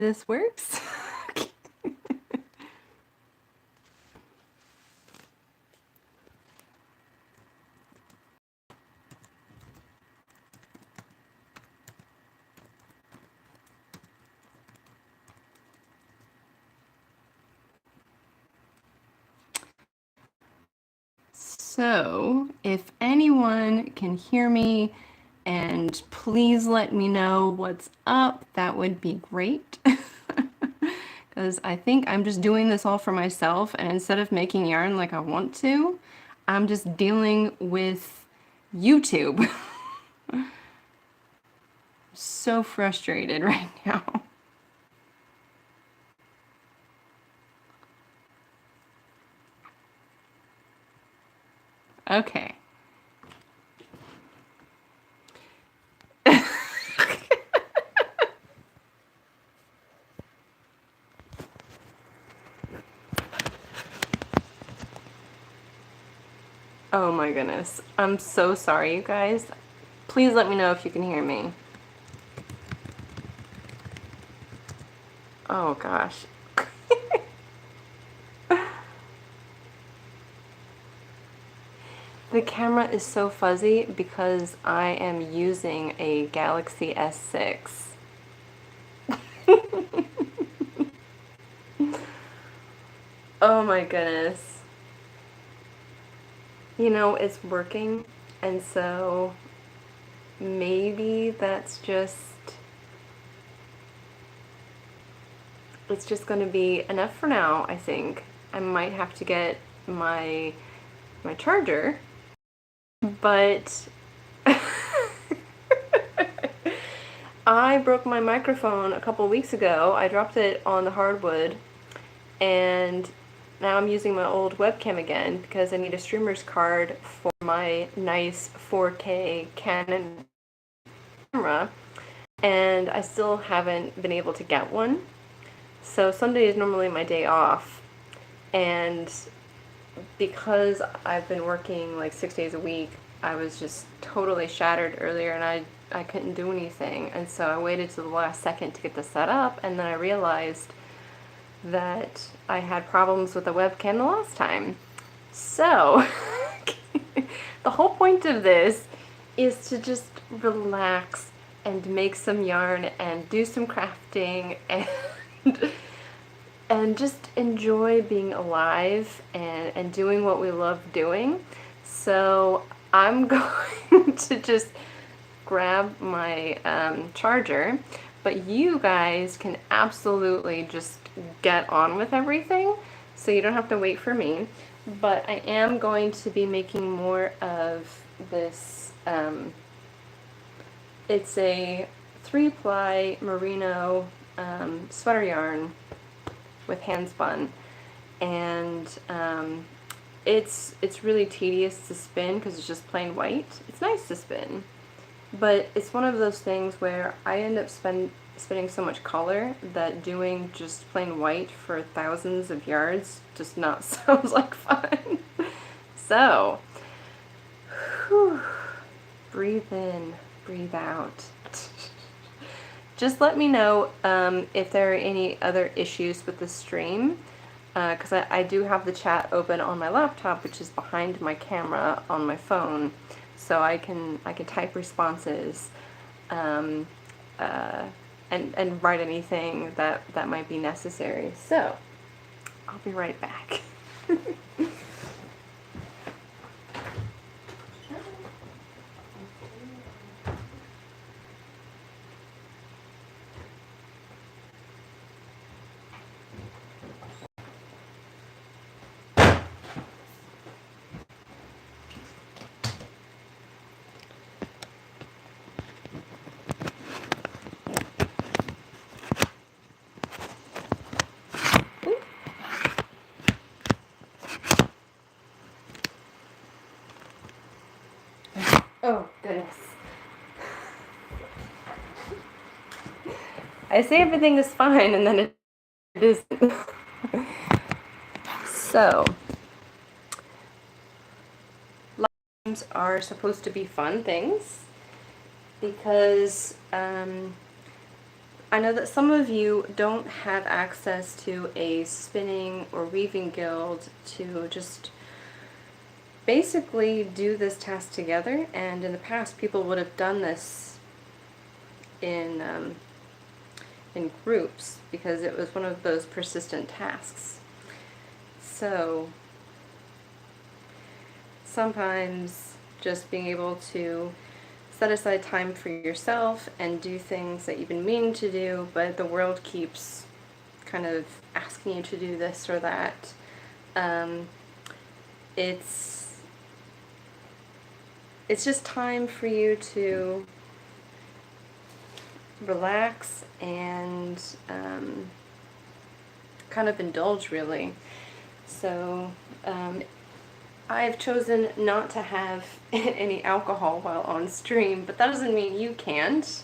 this works. So, if anyone can hear me, and please let me know what's up, that would be great. Because I think I'm just doing this all for myself, and instead of making yarn like I want to, I'm just dealing with YouTube. So frustrated right now. Okay. Oh my goodness. I'm so sorry, you guys. Please let me know if you can hear me. Oh gosh. The camera is so fuzzy because I am using a Galaxy S6. Oh my goodness. You know, it's working, and so maybe that's just, it's just going to be enough for now, I think. I might have to get my charger, but I broke my microphone a couple weeks ago. I dropped it on the hardwood, and now I'm using my old webcam again because I need a streamer's card for my nice 4K Canon camera, and I still haven't been able to get one. So Sunday is normally my day off, and because I've been working like 6 days a week, I was just totally shattered earlier, and I couldn't do anything, and so I waited to the last second to get this set up, and then I realized that I had problems with the webcam the last time. So the whole point of this is to just relax and make some yarn and do some crafting and just enjoy being alive and doing what we love doing. So I'm going to just grab my charger, but you guys can absolutely just get on with everything, so you don't have to wait for me. But I am going to be making more of this. It's a 3-ply merino sweater yarn with hand spun, and it's really tedious to spin because it's just plain white. It's nice to spin, but it's one of those things where I end up spinning so much color that doing just plain white for thousands of yards just not sounds like fun. So, whew, breathe in, breathe out. Just let me know if there are any other issues with the stream, because I do have the chat open on my laptop, which is behind my camera on my phone, so I can type responses and write anything that might be necessary. So I'll be right back. Oh, goodness. I say everything is fine, and then it isn't. So, live streams are supposed to be fun things because I know that some of you don't have access to a spinning or weaving guild to just basically do this task together, and in the past people would have done this in groups because it was one of those persistent tasks. So sometimes just being able to set aside time for yourself and do things that you've been meaning to do, but the world keeps kind of asking you to do this or that. It's just time for you to relax and kind of indulge, really. So I've chosen not to have any alcohol while on stream, but that doesn't mean you can't.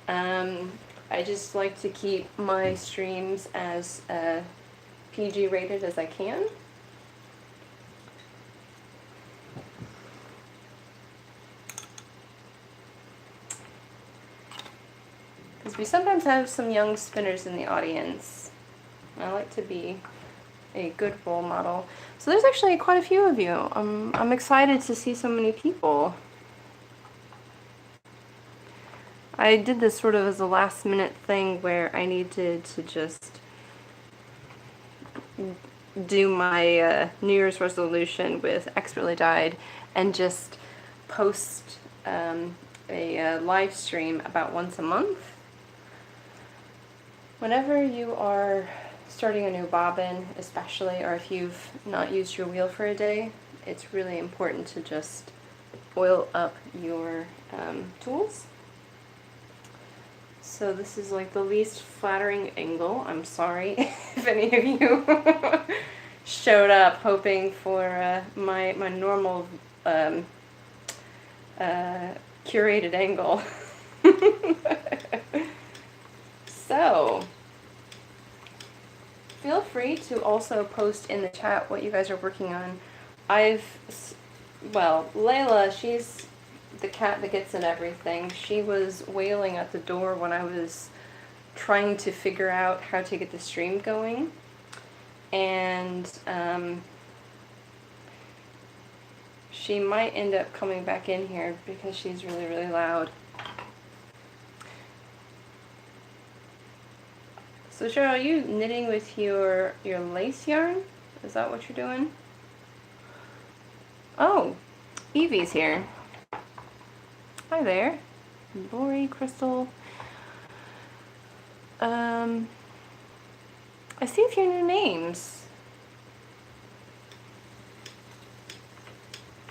I just like to keep my streams as PG rated as I can. Because we sometimes have some young spinners in the audience. I like to be a good role model. So there's actually quite a few of you. I'm excited to see so many people. I did this sort of as a last minute thing where I needed to just do my New Year's resolution with ExpertlyDyed and just post a live stream about once a month. Whenever you are starting a new bobbin, especially, or if you've not used your wheel for a day, it's really important to just oil up your tools. So this is like the least flattering angle. I'm sorry if any of you showed up hoping for my normal curated angle. So feel free to also post in the chat what you guys are working on. Well, Layla, she's the cat that gets in everything. She was wailing at the door when I was trying to figure out how to get the stream going. And she might end up coming back in here because she's really, really loud. So Cheryl, are you knitting with your lace yarn? Is that what you're doing? Oh, Evie's here. Hi there. Lori, Crystal. I see a few new names.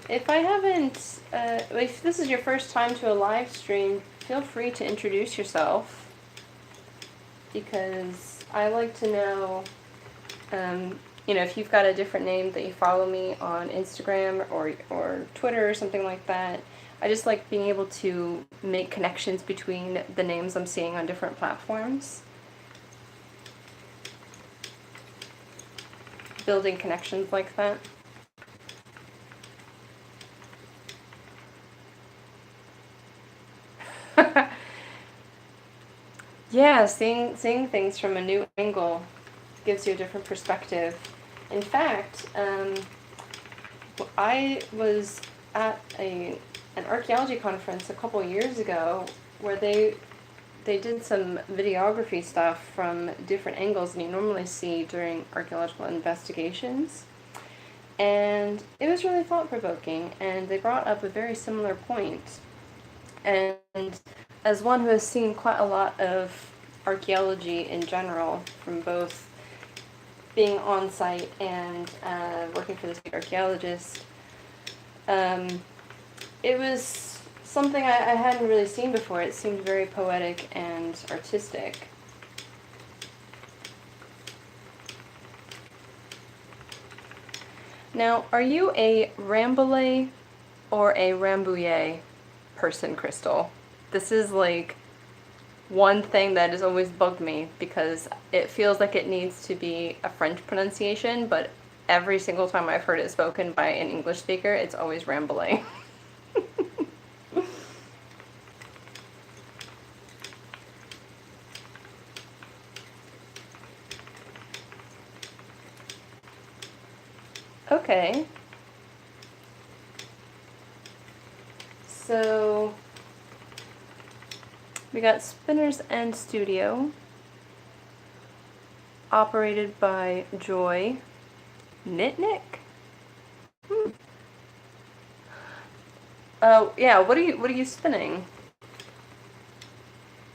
If I haven't, if this is your first time to a live stream, feel free to introduce yourself, because I like to know, you know, if you've got a different name that you follow me on Instagram or Twitter or something like that. I just like being able to make connections between the names I'm seeing on different platforms. Building connections like that. Yeah, seeing things from a new angle gives you a different perspective. In fact, I was at an archaeology conference a couple years ago where they did some videography stuff from different angles than you normally see during archaeological investigations. And it was really thought-provoking, and they brought up a very similar point. And as one who has seen quite a lot of archaeology in general, from both being on site and working for this archaeologist, it was something I hadn't really seen before. It seemed very poetic and artistic. Now, are you a Rambouillet or a Rambouillet person, Crystal? This is like one thing that has always bugged me because it feels like it needs to be a French pronunciation, but every single time I've heard it spoken by an English speaker, it's always Rambouillet. Okay. So we got Spinners and Studio, operated by Joy Nitnick. Oh yeah. What are you spinning?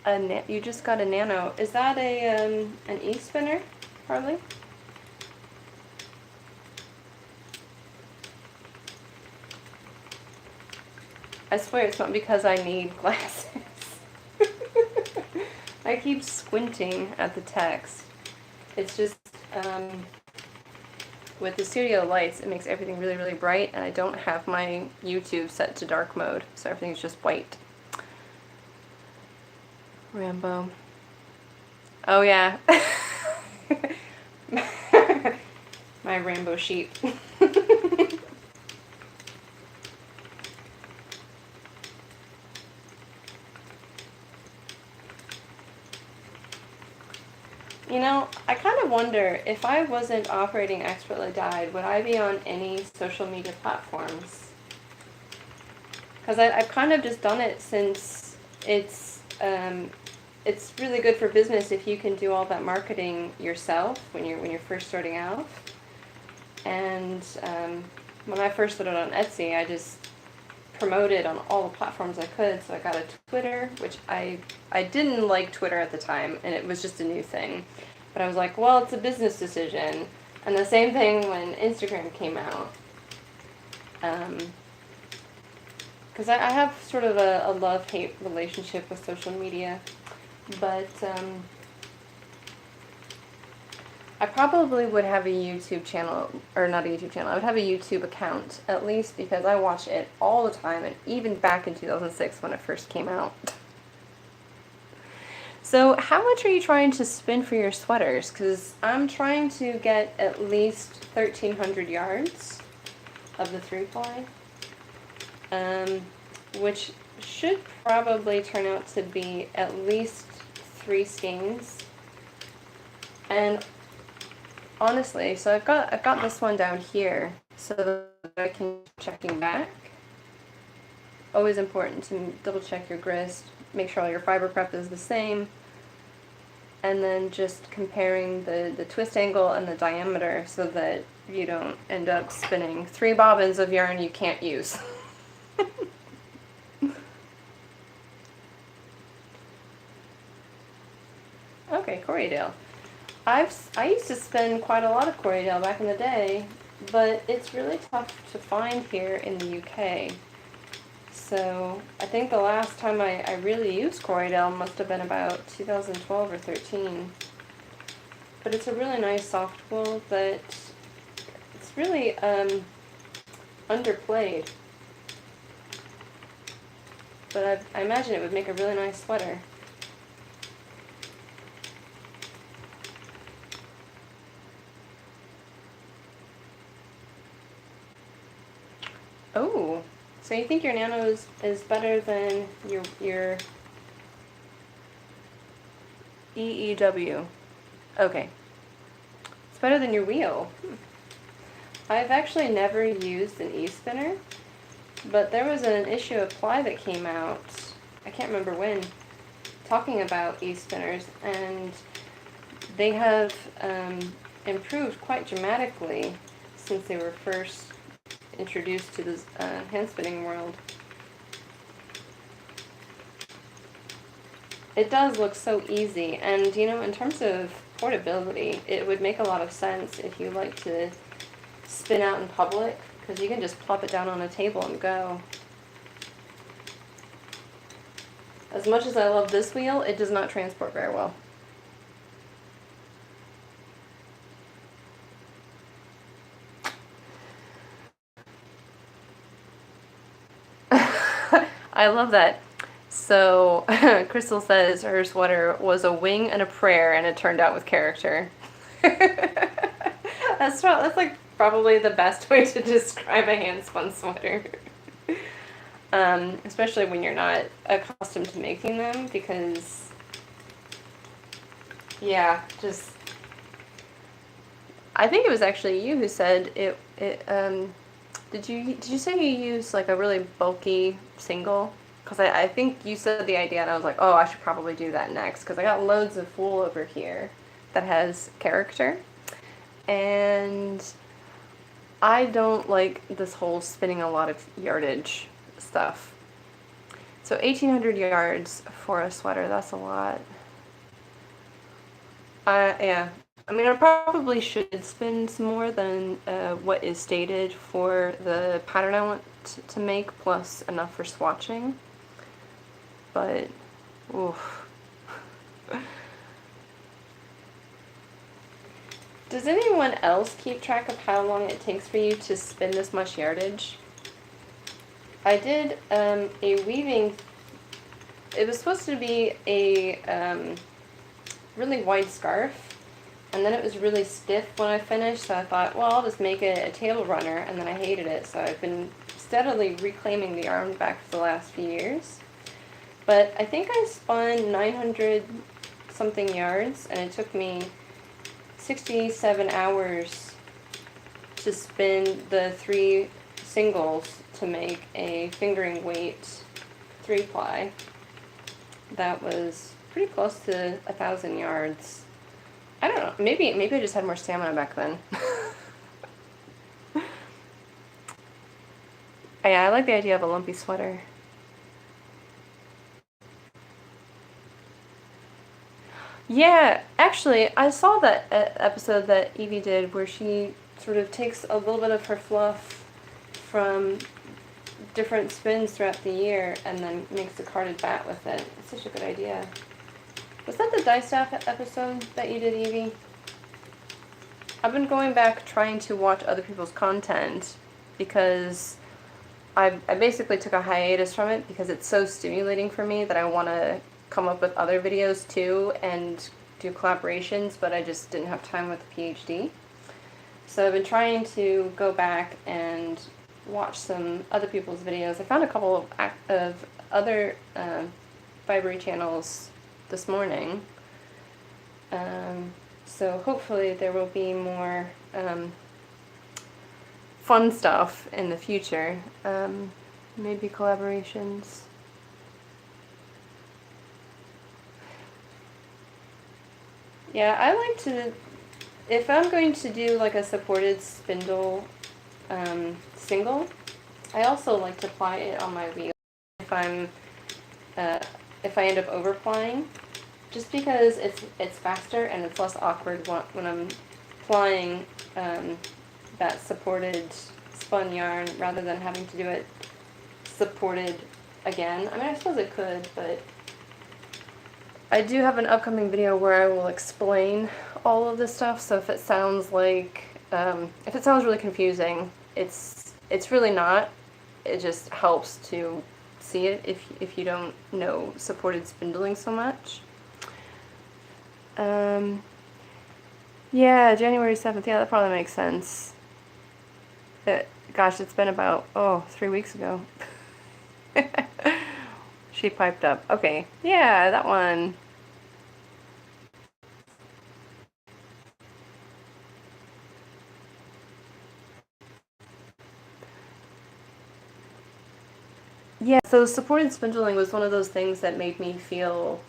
You just got a nano. Is that an e-spinner, Harley? I swear it's not because I need glasses. I keep squinting at the text. It's just, with the studio lights, it makes everything really, really bright, and I don't have my YouTube set to dark mode, so everything's just white. Rambo. Oh yeah. My Rambo sheep. You know, I kind of wonder, if I wasn't operating ExpertlyDyed, would I be on any social media platforms? Because I've kind of just done it since it's really good for business if you can do all that marketing yourself when you're first starting out. And when I first started on Etsy, I just promoted on all the platforms I could. So I got a Twitter, which I didn't like Twitter at the time, and it was just a new thing. But I was like, well, it's a business decision. And the same thing when Instagram came out. Because I have sort of a love-hate relationship with social media. But I probably would have a YouTube channel, or not a YouTube channel, I would have a YouTube account, at least, because I watch it all the time, and even back in 2006 when it first came out. So how much are you trying to spin for your sweaters? Because I'm trying to get at least 1,300 yards of the 3-ply, which should probably turn out to be at least 3 skeins. And honestly, so I've got this one down here so that I can keep checking back. Always important to double check your grist, make sure all your fiber prep is the same, and then just comparing the twist angle and the diameter so that you don't end up spinning 3 bobbins of yarn you can't use. Okay, Corriedale. I used to spin quite a lot of Corriedale back in the day, but it's really tough to find here in the UK. So I think the last time I really used Corriedale must have been about 2012 or 13. But it's a really nice soft wool that it's really underplayed. But I imagine it would make a really nice sweater. Oh, so you think your nano is better than your EEW? Okay. It's better than your wheel. I've actually never used an e-spinner, but there was an issue of ply that came out, I can't remember when, talking about e-spinners, and they have improved quite dramatically since they were first introduced to the hand spinning world. It does look so easy, and you know, in terms of portability, it would make a lot of sense if you like to spin out in public, because you can just plop it down on a table and go. As much as I love this wheel, it does not transport very well. I love that. So Crystal says her sweater was a wing and a prayer, and it turned out with character. That's like probably the best way to describe a hand spun sweater. Especially when you're not accustomed to making them, because yeah, just I think it was actually you who said did you say you use like a really bulky single? Because I think you said the idea and I was like, oh, I should probably do that next because I got loads of wool over here that has character. And I don't like this whole spinning a lot of yardage stuff. So 1,800 yards for a sweater, that's a lot. Yeah. I mean, I probably should spin some more than what is stated for the pattern I want to make, plus enough for swatching. But, oof. Does anyone else keep track of how long it takes for you to spin this much yardage? I did a weaving. It was supposed to be a really wide scarf. And then it was really stiff when I finished, so I thought, well, I'll just make it a table runner, and then I hated it, so I've been steadily reclaiming the yarn back for the last few years. But I think I spun 900 something yards, and it took me 67 hours to spin the 3 singles to make a fingering weight 3-ply. That was pretty close to 1,000 yards. I don't know. Maybe I just had more stamina back then. Yeah, I like the idea of a lumpy sweater. Yeah, actually, I saw that episode that Evie did where she sort of takes a little bit of her fluff from different spins throughout the year and then makes a carded bat with it. It's such a good idea. Was that the dye staff episode that you did, Evie? I've been going back trying to watch other people's content because I basically took a hiatus from it because it's so stimulating for me that I want to come up with other videos too and do collaborations, but I just didn't have time with the PhD. So I've been trying to go back and watch some other people's videos. I found a couple of other fibery channels this morning, so hopefully there will be more fun stuff in the future, maybe collaborations. Yeah, I like to, if I'm going to do like a supported spindle single, I also like to ply it on my wheel if I end up overplying, just because it's faster and it's less awkward when I'm plying that supported spun yarn rather than having to do it supported again. I mean, I suppose it could, but I do have an upcoming video where I will explain all of this stuff, so if it sounds like, if it sounds really confusing, it's really not. It just helps to see it if you don't know supported spindling so much. Yeah, January 7th, yeah, that probably makes sense. Gosh, it's been about, 3 weeks ago. She piped up. Okay, yeah, that one. Yeah, so supported spindling was one of those things that made me feel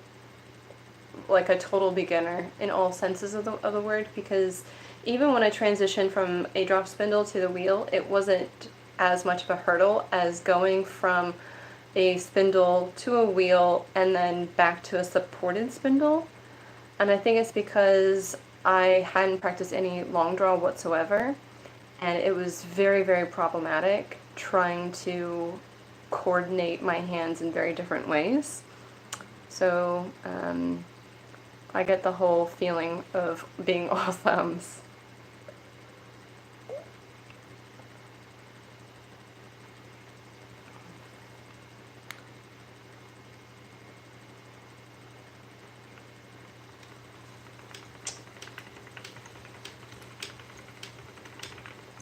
like a total beginner in all senses of the word, because even when I transitioned from a drop spindle to the wheel, it wasn't as much of a hurdle as going from a spindle to a wheel and then back to a supported spindle. And I think it's because I hadn't practiced any long draw whatsoever, and it was very, very problematic trying to coordinate my hands in very different ways. So I get the whole feeling of being all thumbs.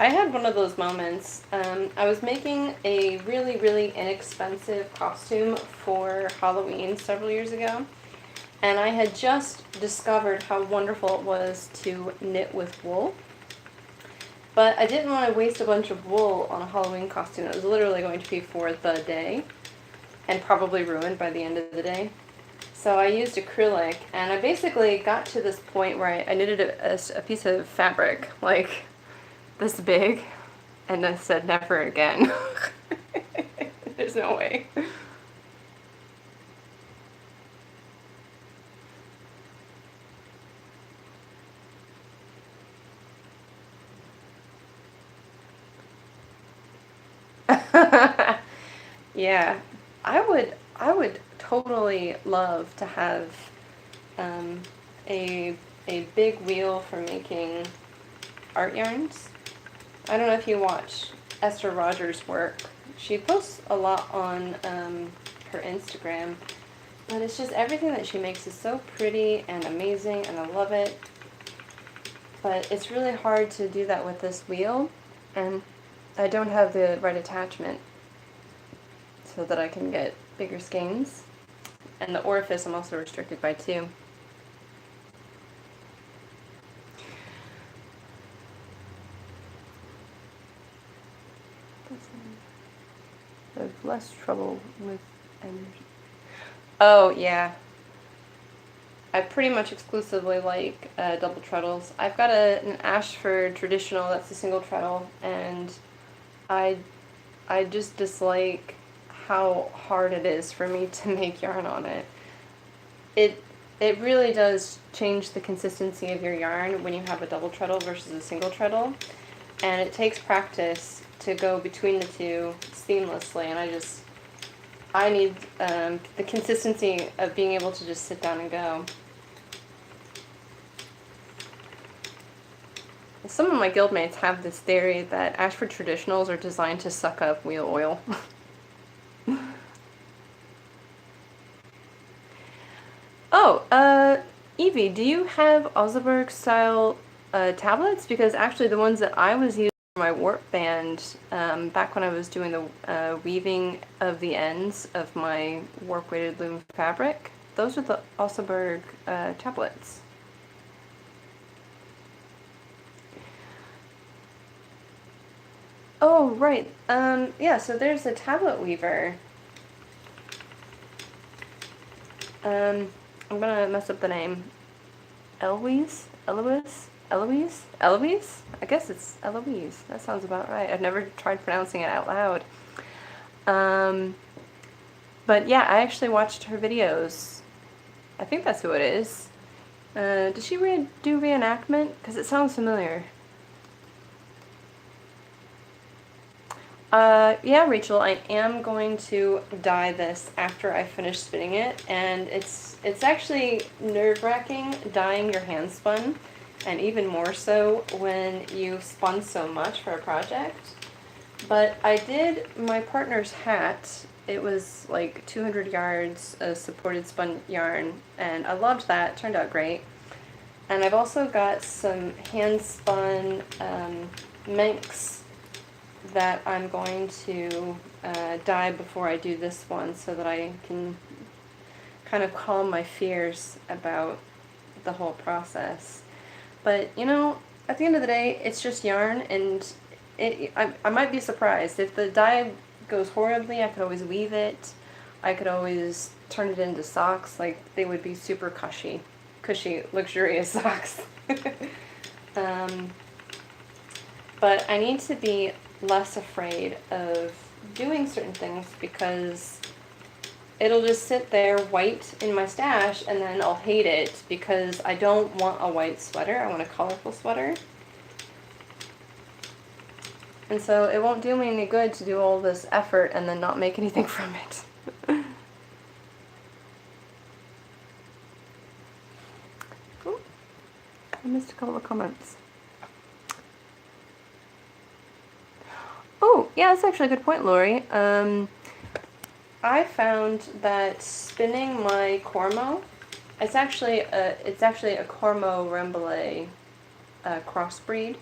I had one of those moments. I was making a really, really inexpensive costume for Halloween several years ago, and I had just discovered how wonderful it was to knit with wool. But I didn't want to waste a bunch of wool on a Halloween costume that was literally going to be for the day and probably ruined by the end of the day. So I used acrylic, and I basically got to this point where I knitted a piece of fabric like this big, and then said never again. There's no way. Yeah, I would totally love to have um, a big wheel for making art yarns. I don't know if you watch Esther Rogers' work. She posts a lot on her Instagram, but it's just everything that she makes is so pretty and amazing, and I love it. But it's really hard to do that with this wheel, and I don't have the right attachment so that I can get bigger skeins. And the orifice I'm also restricted by too. I have less trouble with energy. Oh, yeah. I pretty much exclusively like double treadles. I've got an Ashford traditional that's a single treadle, and I just dislike how hard it is for me to make yarn on it. It really does change the consistency of your yarn when you have a double treadle versus a single treadle, and it takes practice to go between the two seamlessly, and I need the consistency of being able to just sit down and go. Some of my guildmates have this theory that Ashford traditionals are designed to suck up wheel oil. Oh, Evie, do you have Oseberg style tablets? Because actually the ones that I was using for my warp band back when I was doing the weaving of the ends of my warp weighted loom fabric, those are the Oseberg tablets. Oh, right. Yeah, so there's a tablet weaver. I'm gonna mess up the name. Eloise? Eloise? Eloise? Eloise? I guess it's Eloise. That sounds about right. I've never tried pronouncing it out loud. But yeah, I actually watched her videos. I think that's who it is. Does she do reenactment? Because it sounds familiar. Yeah, Rachel, I am going to dye this after I finish spinning it, and it's actually nerve-wracking dyeing your hand spun, and even more so when you've spun so much for a project. But I did my partner's hat. It was like 200 yards of supported spun yarn, and I loved that. It turned out great. And I've also got some hand spun Manx that I'm going to dye before I do this one, so that I can kind of calm my fears about the whole process. But you know, at the end of the day, it's just yarn, and I might be surprised if the dye goes horribly. I could always weave it. I could always turn it into socks. Like, they would be super cushy, luxurious socks. But I need to be less afraid of doing certain things, because it'll just sit there white in my stash, and then I'll hate it because I don't want a white sweater. I want a colorful sweater. And so it won't do me any good to do all this effort and then not make anything from it. Ooh, I missed a couple of comments. Oh, yeah, that's actually a good point, Lori. I found that spinning my Cormo, it's actually a Cormo Rembouillet crossbreed.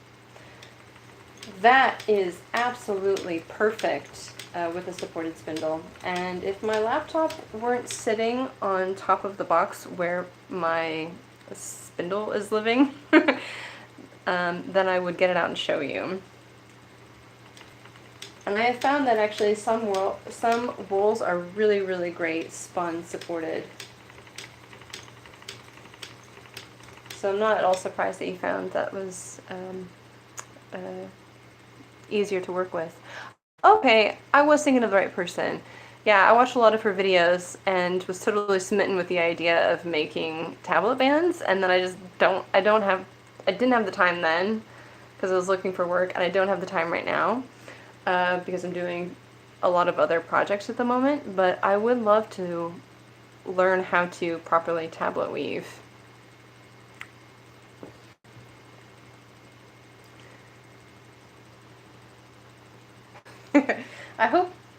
That is absolutely perfect with a supported spindle. And if my laptop weren't sitting on top of the box where my spindle is living, then I would get it out and show you. And I have found that actually some wools are really, really great spun supported. So I'm not at all surprised that you found that was easier to work with. Okay, I was thinking of the right person. Yeah, I watched a lot of her videos and was totally smitten with the idea of making tablet bands, and then I didn't have the time then because I was looking for work, and I don't have the time right now because I'm doing a lot of other projects at the moment, but I would love to learn how to properly tablet weave. I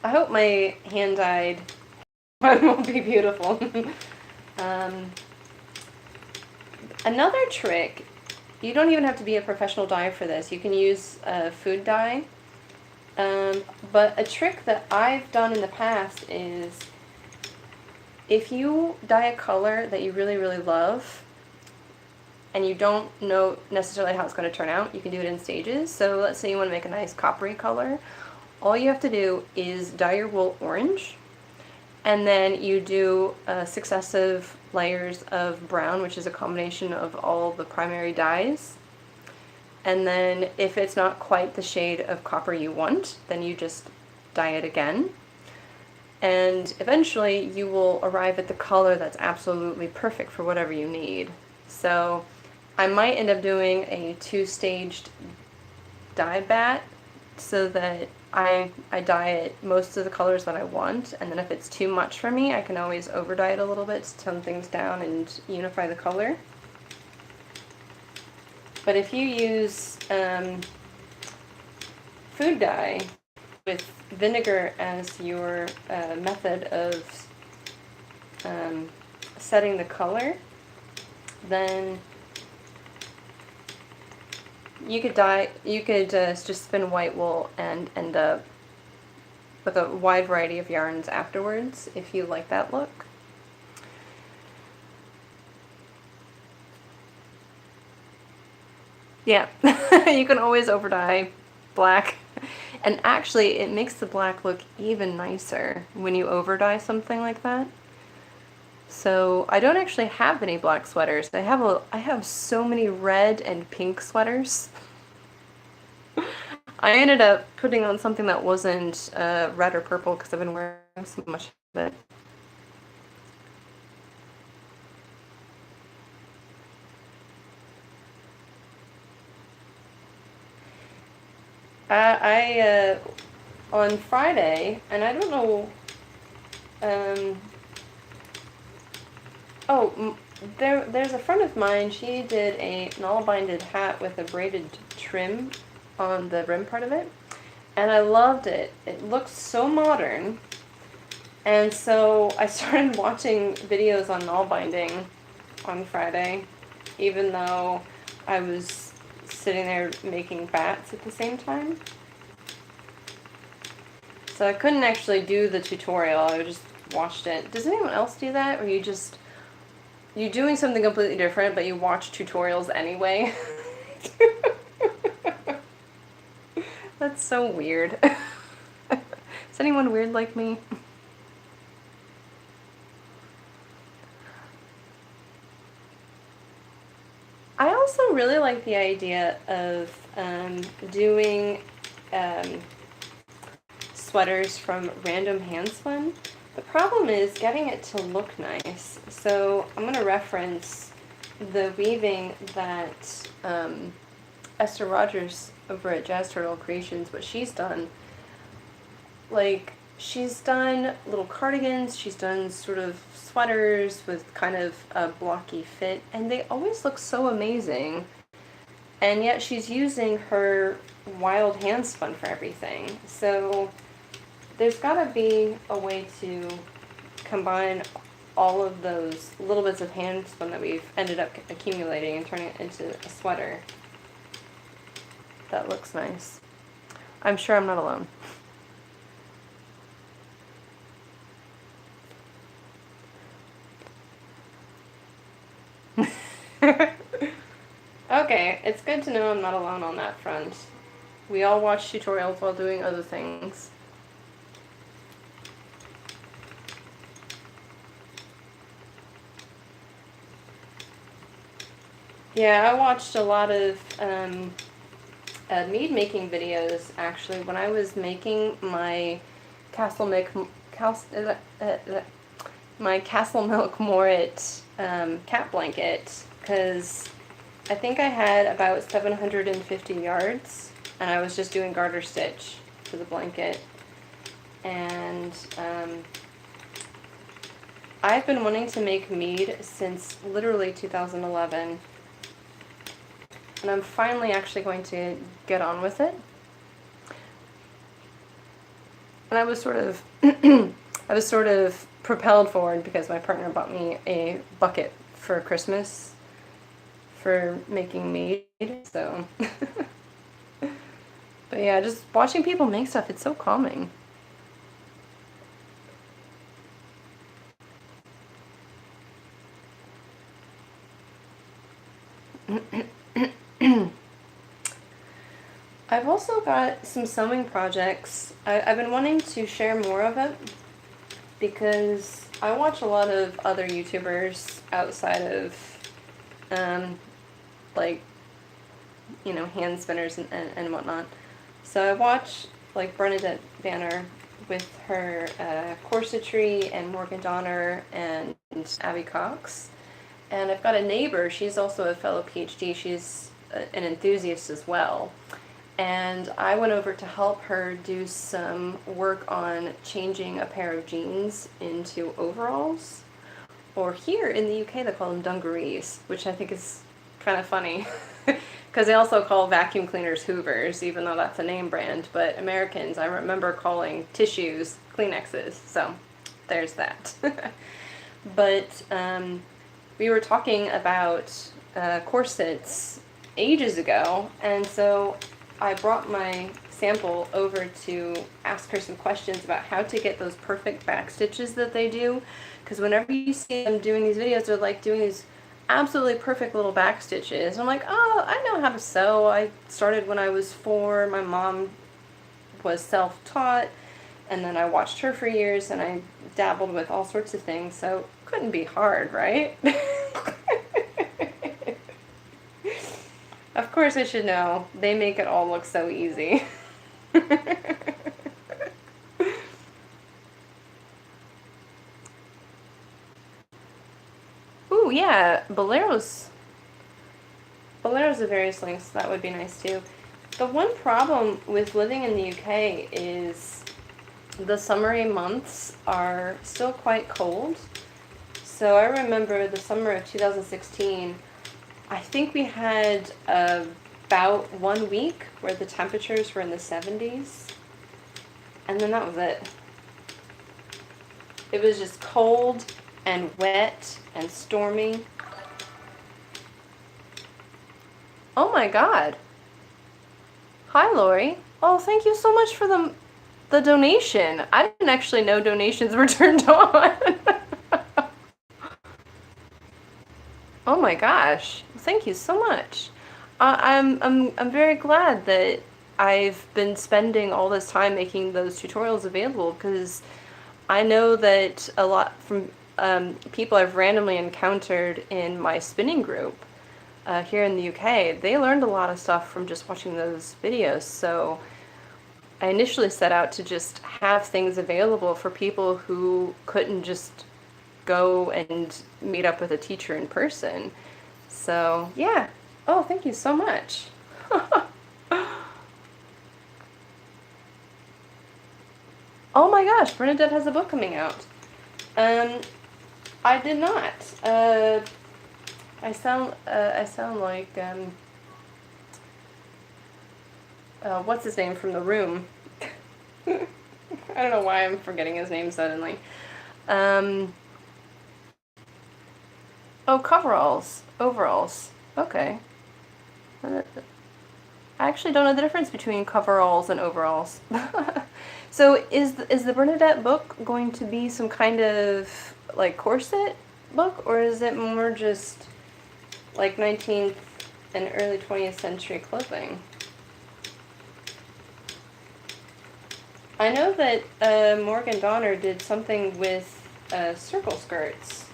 hope my hand-dyed one will be beautiful. Another trick, you don't even have to be a professional dyer for this. You can use food dye. But a trick that I've done in the past is if you dye a color that you really, really love and you don't know necessarily how it's going to turn out, you can do it in stages. So let's say you want to make a nice coppery color. All you have to do is dye your wool orange, and then you do successive layers of brown, which is a combination of all the primary dyes. And then if it's not quite the shade of copper you want, then you just dye it again. And eventually you will arrive at the color that's absolutely perfect for whatever you need. So I might end up doing a two-staged dye bat so that I dye it most of the colors that I want, and then if it's too much for me, I can always over dye it a little bit to tone things down and unify the color. But if you use food dye with vinegar as your method of setting the color, then you could just spin white wool and end up with a wide variety of yarns afterwards if you like that look. Yeah, you can always over dye black, and actually it makes the black look even nicer when you over dye something like that. So I don't actually have any black sweaters. I have so many red and pink sweaters. I ended up putting on something that wasn't red or purple because I've been wearing so much of it. On Friday, and I don't know, there's a friend of mine, she did an all-binded hat with a braided trim on the rim part of it, and I loved it. It looked so modern, and so I started watching videos on all binding on Friday, even though I was sitting there making bats at the same time. So I couldn't actually do the tutorial, I just watched it. Does anyone else do that? Or you're doing something completely different, but you watch tutorials anyway? That's so weird. Is anyone weird like me? I also really like the idea of doing sweaters from random hand spun. The problem is getting it to look nice. So I'm going to reference the weaving that Esther Rogers over at Jazz Turtle Creations, what she's done. Like, she's done little cardigans, she's done sort of sweaters with kind of a blocky fit, and they always look so amazing. And yet she's using her wild hand spun for everything. So there's got to be a way to combine all of those little bits of hand spun that we've ended up accumulating and turning it into a sweater that looks nice. I'm sure I'm not alone. Okay, it's good to know I'm not alone on that front. We all watch tutorials while doing other things. Yeah, I watched a lot of mead making videos actually when I was making my Castle Milk my Castle Milk Morit cat blanket, because I think I had about 750 yards and I was just doing garter stitch for the blanket. And I've been wanting to make mead since literally 2011. And I'm finally actually going to get on with it. And I was sort of propelled forward because my partner bought me a bucket for Christmas for making mead. So but yeah, just watching people make stuff, it's so calming. I've also got some sewing projects. I've been wanting to share more of it because I watch a lot of other YouTubers outside of like, you know, hand spinners and whatnot. So I watch like Bernadette Banner with her corsetry, and Morgan Donner and Abby Cox. And I've got a neighbor, she's also a fellow PhD, she's an enthusiast as well. And I went over to help her do some work on changing a pair of jeans into overalls. Or here in the UK they call them dungarees, which I think is kind of funny. Because they also call vacuum cleaners Hoovers, even though that's a name brand. But Americans, I remember calling tissues Kleenexes, so there's that. But we were talking about corsets ages ago, and so I brought my sample over to ask her some questions about how to get those perfect back stitches that they do. Because whenever you see them doing these videos, they're like doing these absolutely perfect little back stitches. I'm like, oh, I know how to sew. I started when I was 4. My mom was self-taught, and then I watched her for years, and I dabbled with all sorts of things, so couldn't be hard, right? Of course I should know. They make it all look so easy. Ooh, yeah, Bolero's of various lengths, that would be nice too. The one problem with living in the UK is the summery months are still quite cold. So I remember the summer of 2016, I think we had about 1 week where the temperatures were in the 70s. And then that was it. It was just cold and wet and stormy. Oh my God. Hi, Lori. Oh, thank you so much for the donation. I didn't actually know donations were turned on. Oh my gosh. Thank you so much. I'm very glad that I've been spending all this time making those tutorials available, because I know that a lot from people I've randomly encountered in my spinning group here in the UK, they learned a lot of stuff from just watching those videos. So I initially set out to just have things available for people who couldn't just go and meet up with a teacher in person. So yeah. Oh, thank you so much. Oh my gosh, Bernadette has a book coming out. I did not. I sound like what's his name from The Room? I don't know why I'm forgetting his name suddenly. Oh, coveralls, overalls. Okay. I actually don't know the difference between coveralls and overalls. So is the Bernadette book going to be some kind of like corset book, or is it more just like 19th and early 20th century clothing. I know that Morgan Donner did something with circle skirts,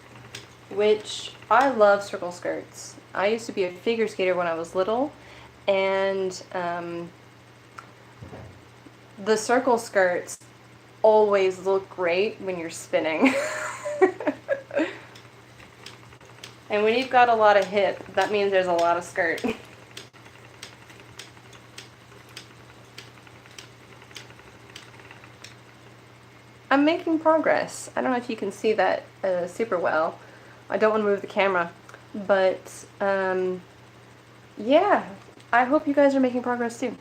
which I love circle skirts. I used to be a figure skater when I was little, and the circle skirts always look great when you're spinning. And when you've got a lot of hip, that means there's a lot of skirt. I'm making progress. I don't know if you can see that super well. I don't want to move the camera, but yeah, I hope you guys are making progress too.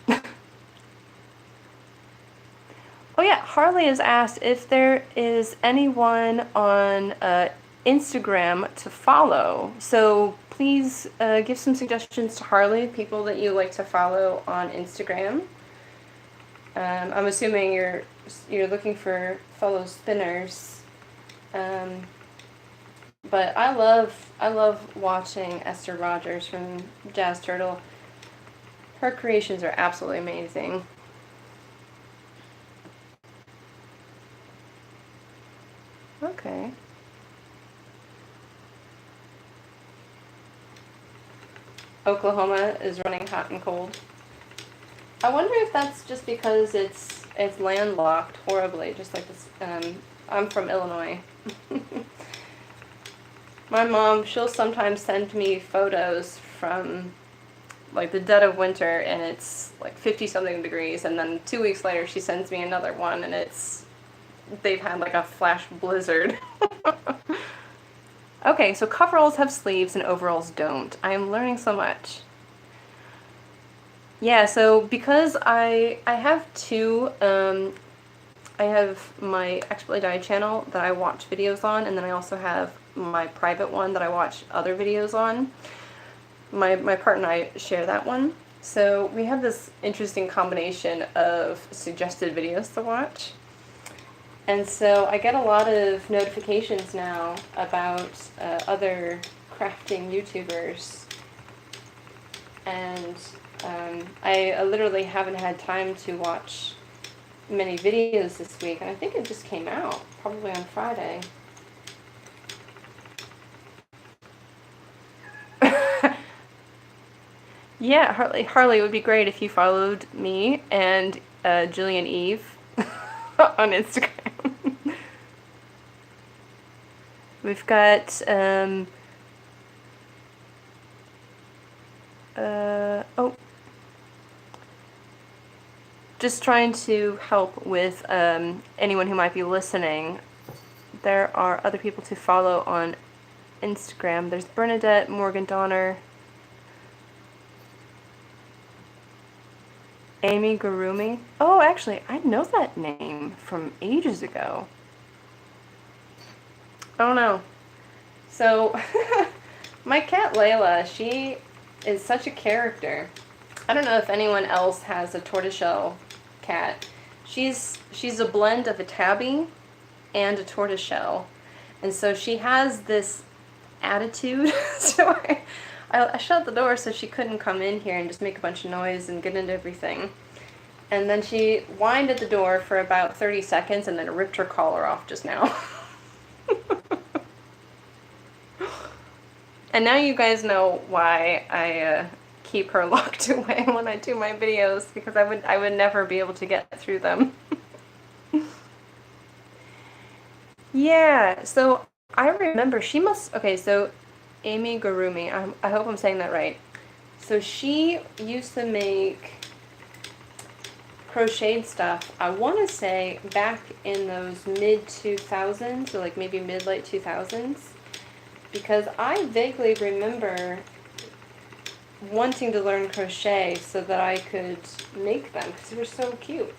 Oh yeah, Harley has asked if there is anyone on Instagram to follow. So please give some suggestions to Harley, people that you like to follow on Instagram. I'm assuming you're looking for fellow spinners. But I love watching Esther Rogers from Jazz Turtle. Her creations are absolutely amazing. Okay. Oklahoma is running hot and cold. I wonder if that's just because it's landlocked horribly, just like this. I'm from Illinois. My mom, she'll sometimes send me photos from like the dead of winter, and it's like 50-something degrees, and then 2 weeks later she sends me another one, and they've had like a flash blizzard. Okay, so coveralls have sleeves and overalls don't. I am learning so much. Yeah, so because I have two, I have my ExpertlyDyed channel that I watch videos on, and then I also have my private one that I watch other videos on. My partner and I share that one. So we have this interesting combination of suggested videos to watch. And so I get a lot of notifications now about other crafting YouTubers. And I literally haven't had time to watch many videos this week, and I think it just came out, probably on Friday. Yeah, Harley, it would be great if you followed me and Jillian Eve on Instagram. We've got, oh, just trying to help with anyone who might be listening. There are other people to follow on Instagram. There's Bernadette, Morgan Donner, Amy Gurumi. Oh, actually, I know that name from ages ago. Oh no. So, my cat Layla, she is such a character. I don't know if anyone else has a tortoiseshell cat. She's a blend of a tabby and a tortoiseshell. And so she has this attitude. So I shut the door so she couldn't come in here and just make a bunch of noise and get into everything. And then she whined at the door for about 30 seconds and then ripped her collar off just now. And now you guys know why I keep her locked away when I do my videos, because I would never be able to get through them. Yeah, so I remember she must, okay, so Amy Gurumi, I hope I'm saying that right. So she used to make crocheted stuff, I want to say back in those mid-2000s, or like maybe mid-late 2000s, because I vaguely remember wanting to learn crochet so that I could make them, because they were so cute.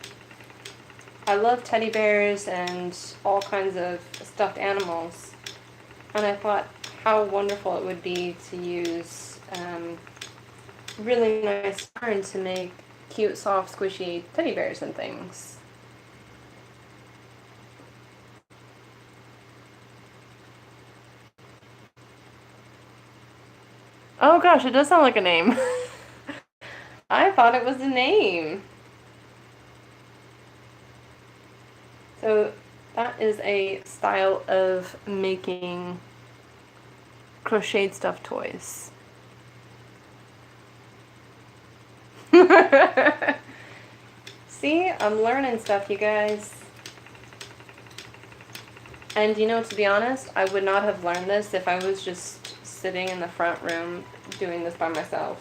I love teddy bears and all kinds of stuffed animals, and I thought how wonderful it would be to use really nice yarn to make cute, soft, squishy teddy bears and things. Oh gosh, it does sound like a name. I thought it was a name. So that is a style of making crocheted stuffed toys. See, I'm learning stuff, you guys. And you know, to be honest, I would not have learned this if I was just sitting in the front room doing this by myself.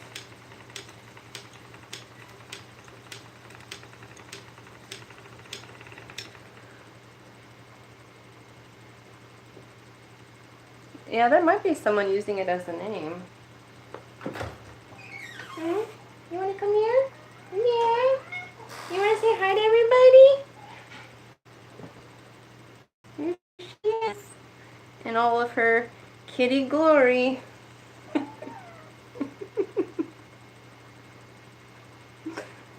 Yeah, there might be someone using it as a name. Hmm? You want to come here? Yeah. You want to say hi to everybody? Here she is. In all of her kitty glory.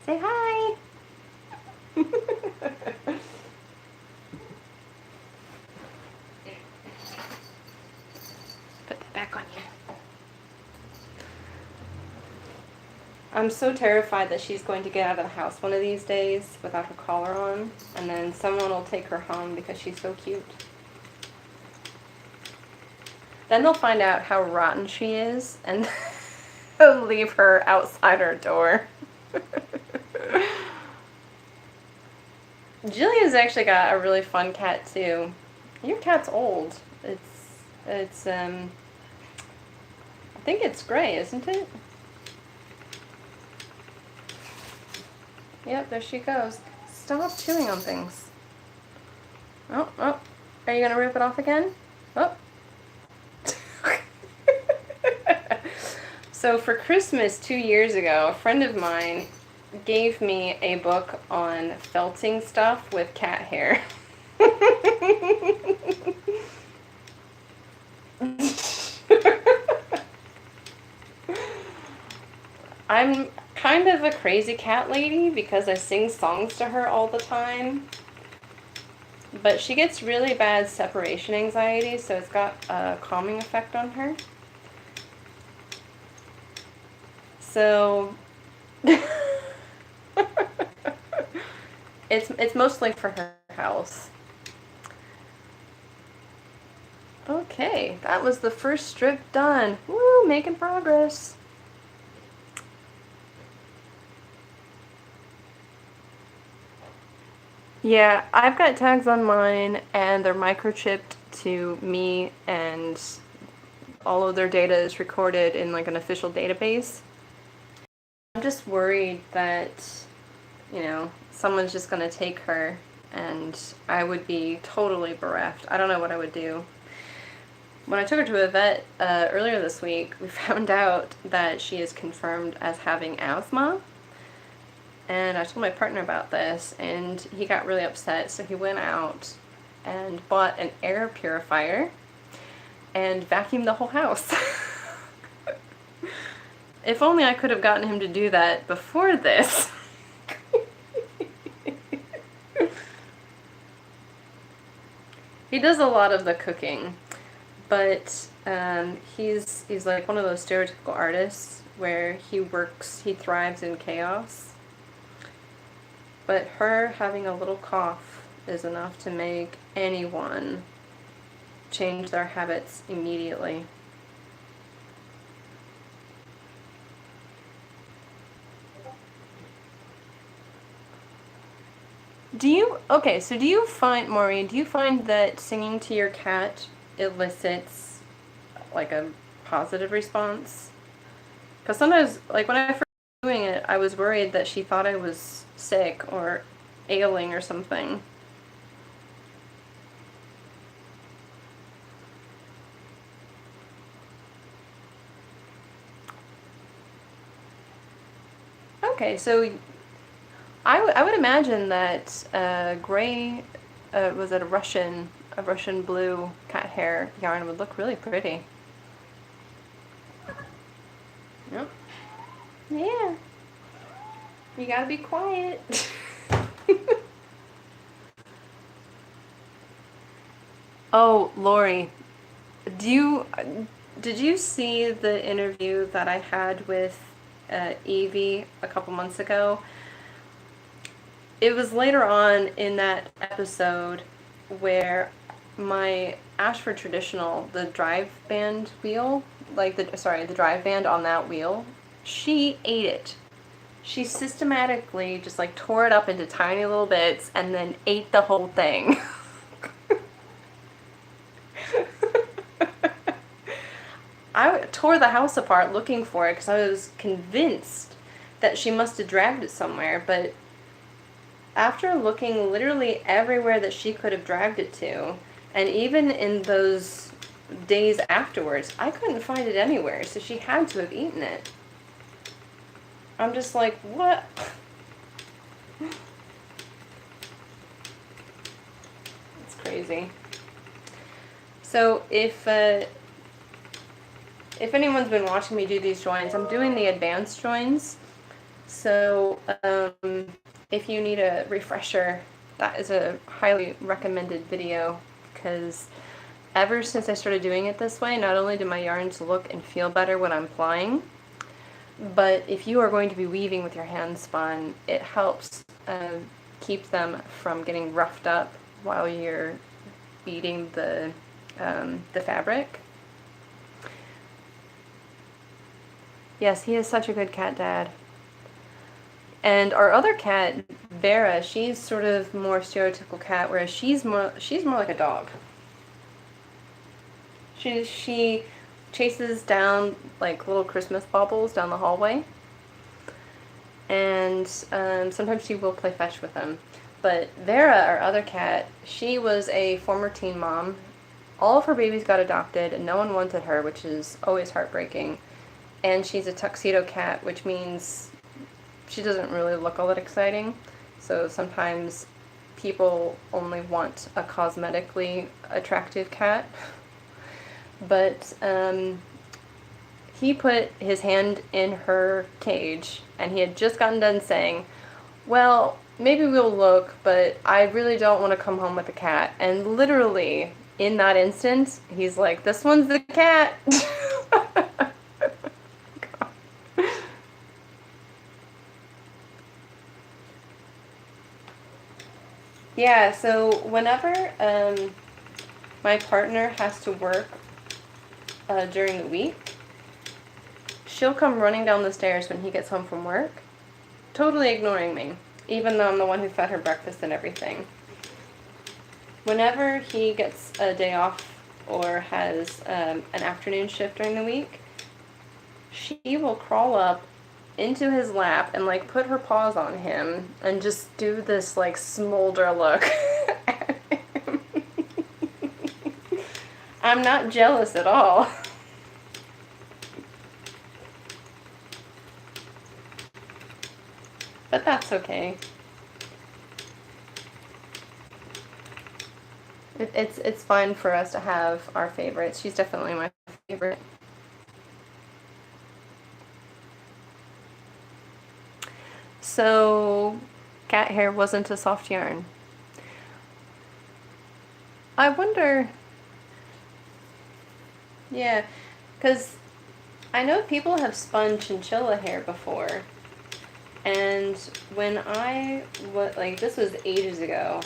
Say hi. Put that back on you. I'm so terrified that she's going to get out of the house one of these days without her collar on, and then someone will take her home because she's so cute. Then they'll find out how rotten she is, and they'll leave her outside our door. Jillian's actually got a really fun cat too. Your cat's old. It's I think it's gray, isn't it? Yep, there she goes. Stop chewing on things. Oh, oh. Are you gonna rip it off again? Oh. So for Christmas 2 years ago, a friend of mine gave me a book on felting stuff with cat hair. I'm kind of a crazy cat lady because I sing songs to her all the time. But she gets really bad separation anxiety, so it's got a calming effect on her. So it's mostly for her house. Okay, that was the first strip done. Woo, making progress. Yeah, I've got tags on mine, and they're microchipped to me, and all of their data is recorded in like an official database. I'm just worried that, you know, someone's just gonna take her, and I would be totally bereft. I don't know what I would do. When I took her to a vet earlier this week, we found out that she is confirmed as having asthma. And I told my partner about this, and he got really upset, so he went out and bought an air purifier and vacuumed the whole house. If only I could have gotten him to do that before this. He does a lot of the cooking, but he's like one of those stereotypical artists where he thrives in chaos. But her having a little cough is enough to make anyone change their habits immediately. Do you find, Maureen, do you find that singing to your cat elicits like a positive response? Because sometimes, like when I first was doing it, I was worried that she thought I was sick or ailing or something. Okay, so I would imagine that gray, was it a Russian blue cat hair yarn would look really pretty. Yep. Yeah. You gotta be quiet. Oh, Lori, do did you see the interview that I had with Evie a couple months ago? It was later on in that episode where my Ashford Traditional, the drive band wheel, like the drive band on that wheel, she ate it. She systematically just like tore it up into tiny little bits and then ate the whole thing. I tore the house apart looking for it because I was convinced that she must have dragged it somewhere, but after looking literally everywhere that she could have dragged it to, and even in those days afterwards, I couldn't find it anywhere, so she had to have eaten it. I'm just like, what? It's crazy. So if anyone's been watching me do these joins, I'm doing the advanced joins. So if you need a refresher, that is a highly recommended video, because ever since I started doing it this way, not only do my yarns look and feel better when I'm plying, but if you are going to be weaving with your hand spun, it helps keep them from getting roughed up while you're beating the fabric. Yes, he is such a good cat dad. And our other cat, Vera, she's sort of more stereotypical cat, whereas she's more like a dog. She chases down like little Christmas baubles down the hallway, and sometimes she will play fetch with them. But Vera, our other cat, she was a former teen mom. All of her babies got adopted, and no one wanted her, which is always heartbreaking. And she's a tuxedo cat, which means she doesn't really look all that exciting. So sometimes people only want a cosmetically attractive cat. But he put his hand in her cage, and he had just gotten done saying, well, maybe we'll look, but I really don't want to come home with a cat. And literally, in that instant, he's like, this one's the cat. Yeah, so whenever my partner has to work during the week, she'll come running down the stairs when he gets home from work, totally ignoring me, even though I'm the one who fed her breakfast and everything. Whenever he gets a day off or has an afternoon shift during the week, she will crawl up into his lap and like put her paws on him and just do this like smolder look at him. I'm not jealous at all. But that's okay. It's fine for us to have our favorites. She's definitely my favorite. So, cat hair wasn't a soft yarn. I wonder... Yeah, because I know people have spun chinchilla hair before. And when this was ages ago,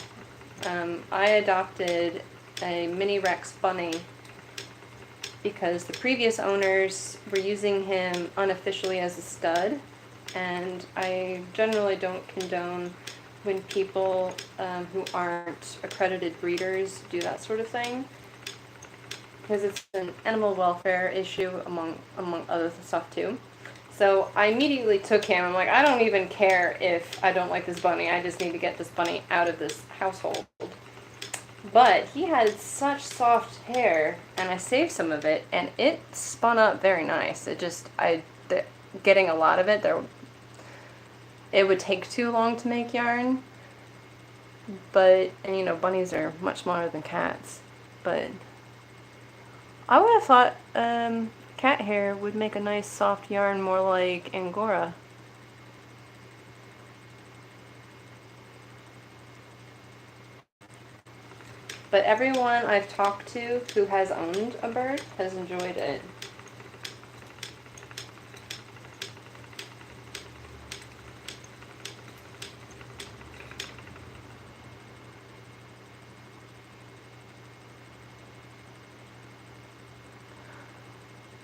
I adopted a mini Rex bunny because the previous owners were using him unofficially as a stud. And I generally don't condone when people who aren't accredited breeders do that sort of thing, because it's an animal welfare issue among other stuff too. So I immediately took him. I'm like, I don't even care if I don't like this bunny. I just need to get this bunny out of this household. But he had such soft hair, and I saved some of it, and it spun up very nice. Getting a lot of it, it would take too long to make yarn, but, and you know, bunnies are much smaller than cats, but I would have thought cat hair would make a nice soft yarn more like Angora. But everyone I've talked to who has owned a bird has enjoyed it.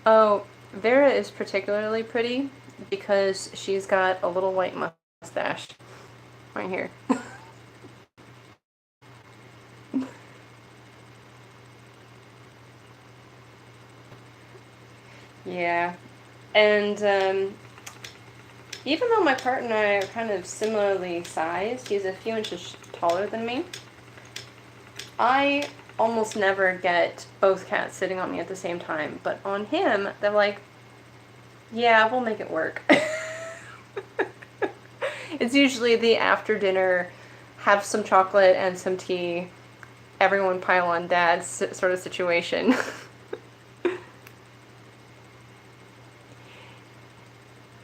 Oh, Vera is particularly pretty because she's got a little white mustache right here. Yeah, and even though my partner and I are kind of similarly sized, he's a few inches taller than me, I almost never get both cats sitting on me at the same time. But on him, they're like, yeah, we'll make it work. It's usually the after dinner, have some chocolate and some tea, everyone pile on dad sort of situation.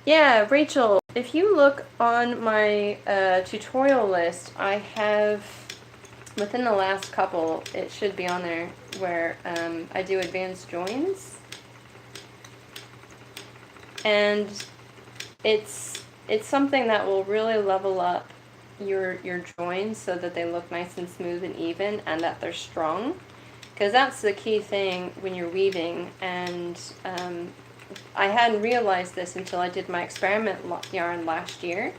Yeah, Rachel, if you look on my tutorial list, I have, within the last couple, it should be on there, where I do advanced joins. And it's something that will really level up your joins so that they look nice and smooth and even, and that they're strong. Because that's the key thing when you're weaving, and I hadn't realized this until I did my experiment yarn last year.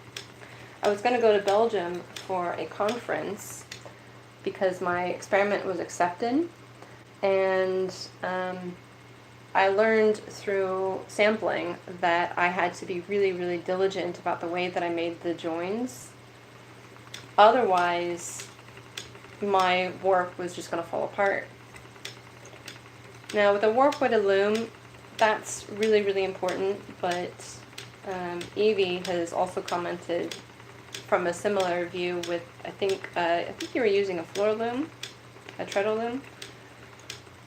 I was going to go to Belgium for a conference because my experiment was accepted, and I learned through sampling that I had to be really, really diligent about the way that I made the joins. Otherwise, my warp was just going to fall apart. Now, with a warp-weighted loom, that's really, really important, but Evie has also commented from a similar view with, I think you were using a floor loom, a treadle loom.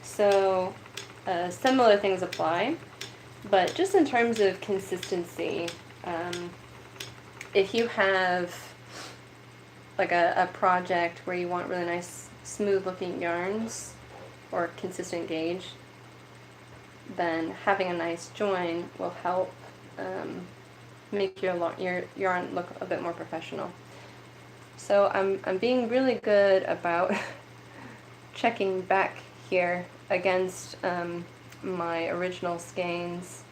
So similar things apply, but just in terms of consistency, if you have like a project where you want really nice, smooth-looking yarns or consistent gauge, then having a nice join will help make your yarn look a bit more professional. So I'm being really good about checking back here against my original skeins.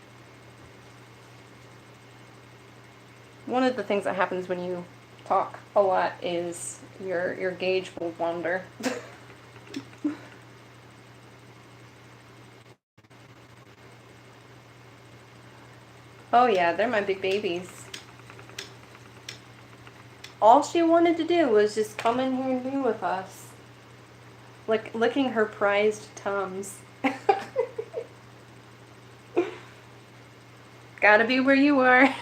One of the things that happens when you talk a lot is your gauge will wander. Oh yeah, they're my big babies. All she wanted to do was just come in here and be with us. Like licking her prized tums. Gotta be where you are.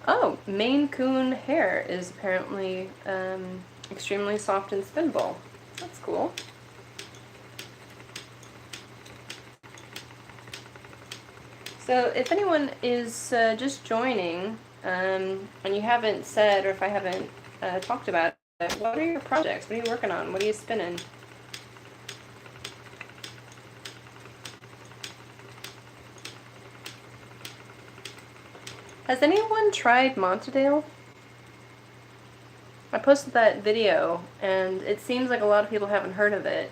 Oh, Maine Coon hair is apparently extremely soft and spinnable. That's cool. So if anyone is just joining and you haven't said, or if I haven't talked about it, what are your projects? What are you working on? What are you spinning? Has anyone tried Montadale? I posted that video and it seems like a lot of people haven't heard of it.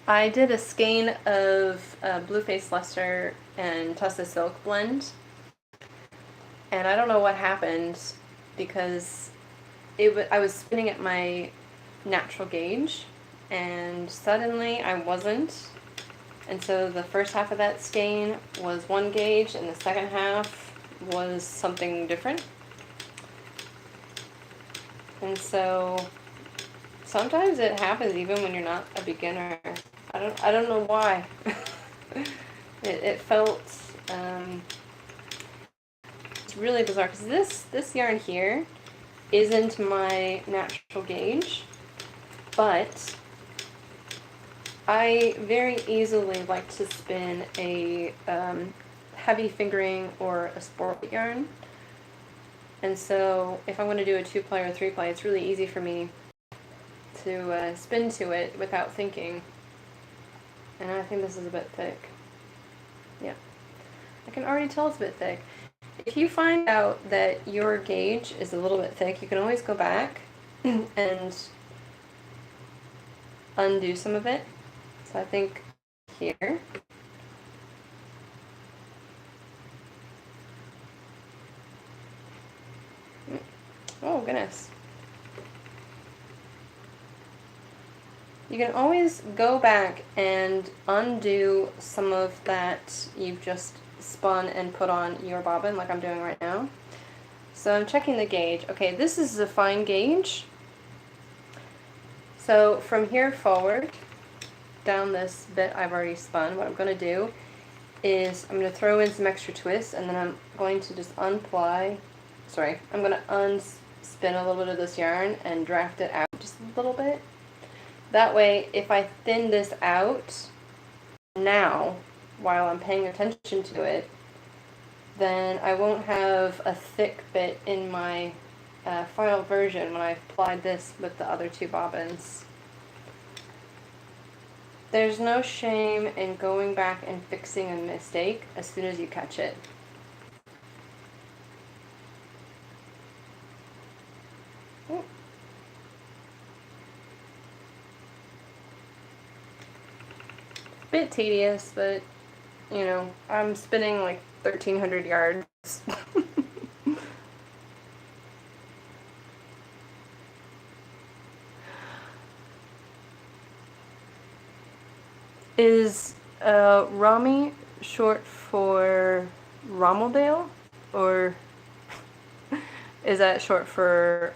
I did a skein of Blueface Leicester and Tussa Silk blend, and I don't know what happened because I was spinning at my natural gauge, and suddenly I wasn't, and so the first half of that skein was one gauge, and the second half was something different. And so sometimes it happens even when you're not a beginner. I don't know why. it felt it's really bizarre because this yarn here isn't my natural gauge, but I very easily like to spin a heavy fingering or a sport yarn. And so if I want to do a 2-ply or 3-ply, it's really easy for me to spin to it without thinking. And I think this is a bit thick. I can already tell it's a bit thick. If you find out that your gauge is a little bit thick, you can always go back and undo some of it. So I think here. Oh, goodness. You can always go back and undo some of that you've just spun and put on your bobbin like I'm doing right now. So I'm checking the gauge. Okay, this is a fine gauge. So from here forward, down this bit I've already spun, what I'm going to do is I'm going to throw in some extra twists, and then I'm going to just I'm going to unspin a little bit of this yarn and draft it out just a little bit. That way, if I thin this out now, while I'm paying attention to it, then I won't have a thick bit in my final version when I've applied this with the other two bobbins. There's no shame in going back and fixing a mistake as soon as you catch it. Ooh. Bit tedious, but you know, I'm spinning like 1,300 yards. Is Rami short for Rommeldale, or is that short for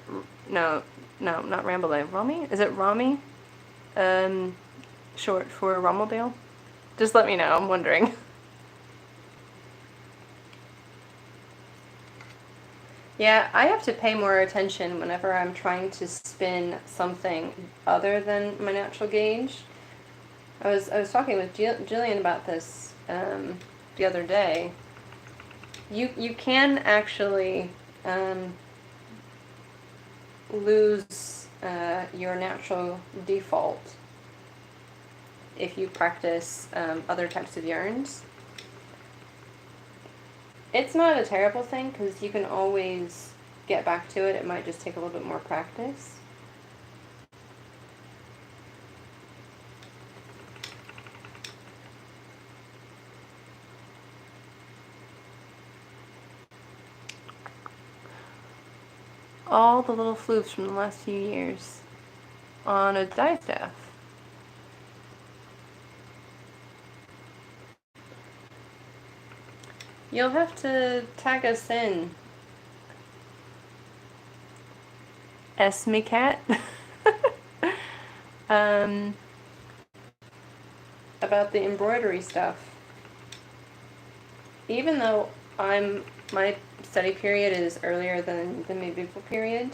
no, not Rambledale? Rami? Is it Rami? Short for Rommeldale? Just let me know. I'm wondering. Yeah, I have to pay more attention whenever I'm trying to spin something other than my natural gauge. I was talking with Jillian about this the other day. You can actually lose your natural default if you practice other types of yarns. It's not a terrible thing because you can always get back to it. It might just take a little bit more practice. All the little floops from the last few years on a dye staff. You'll have to tag us in. Esmecat. About the embroidery stuff. Even though my study period is earlier than the medieval period,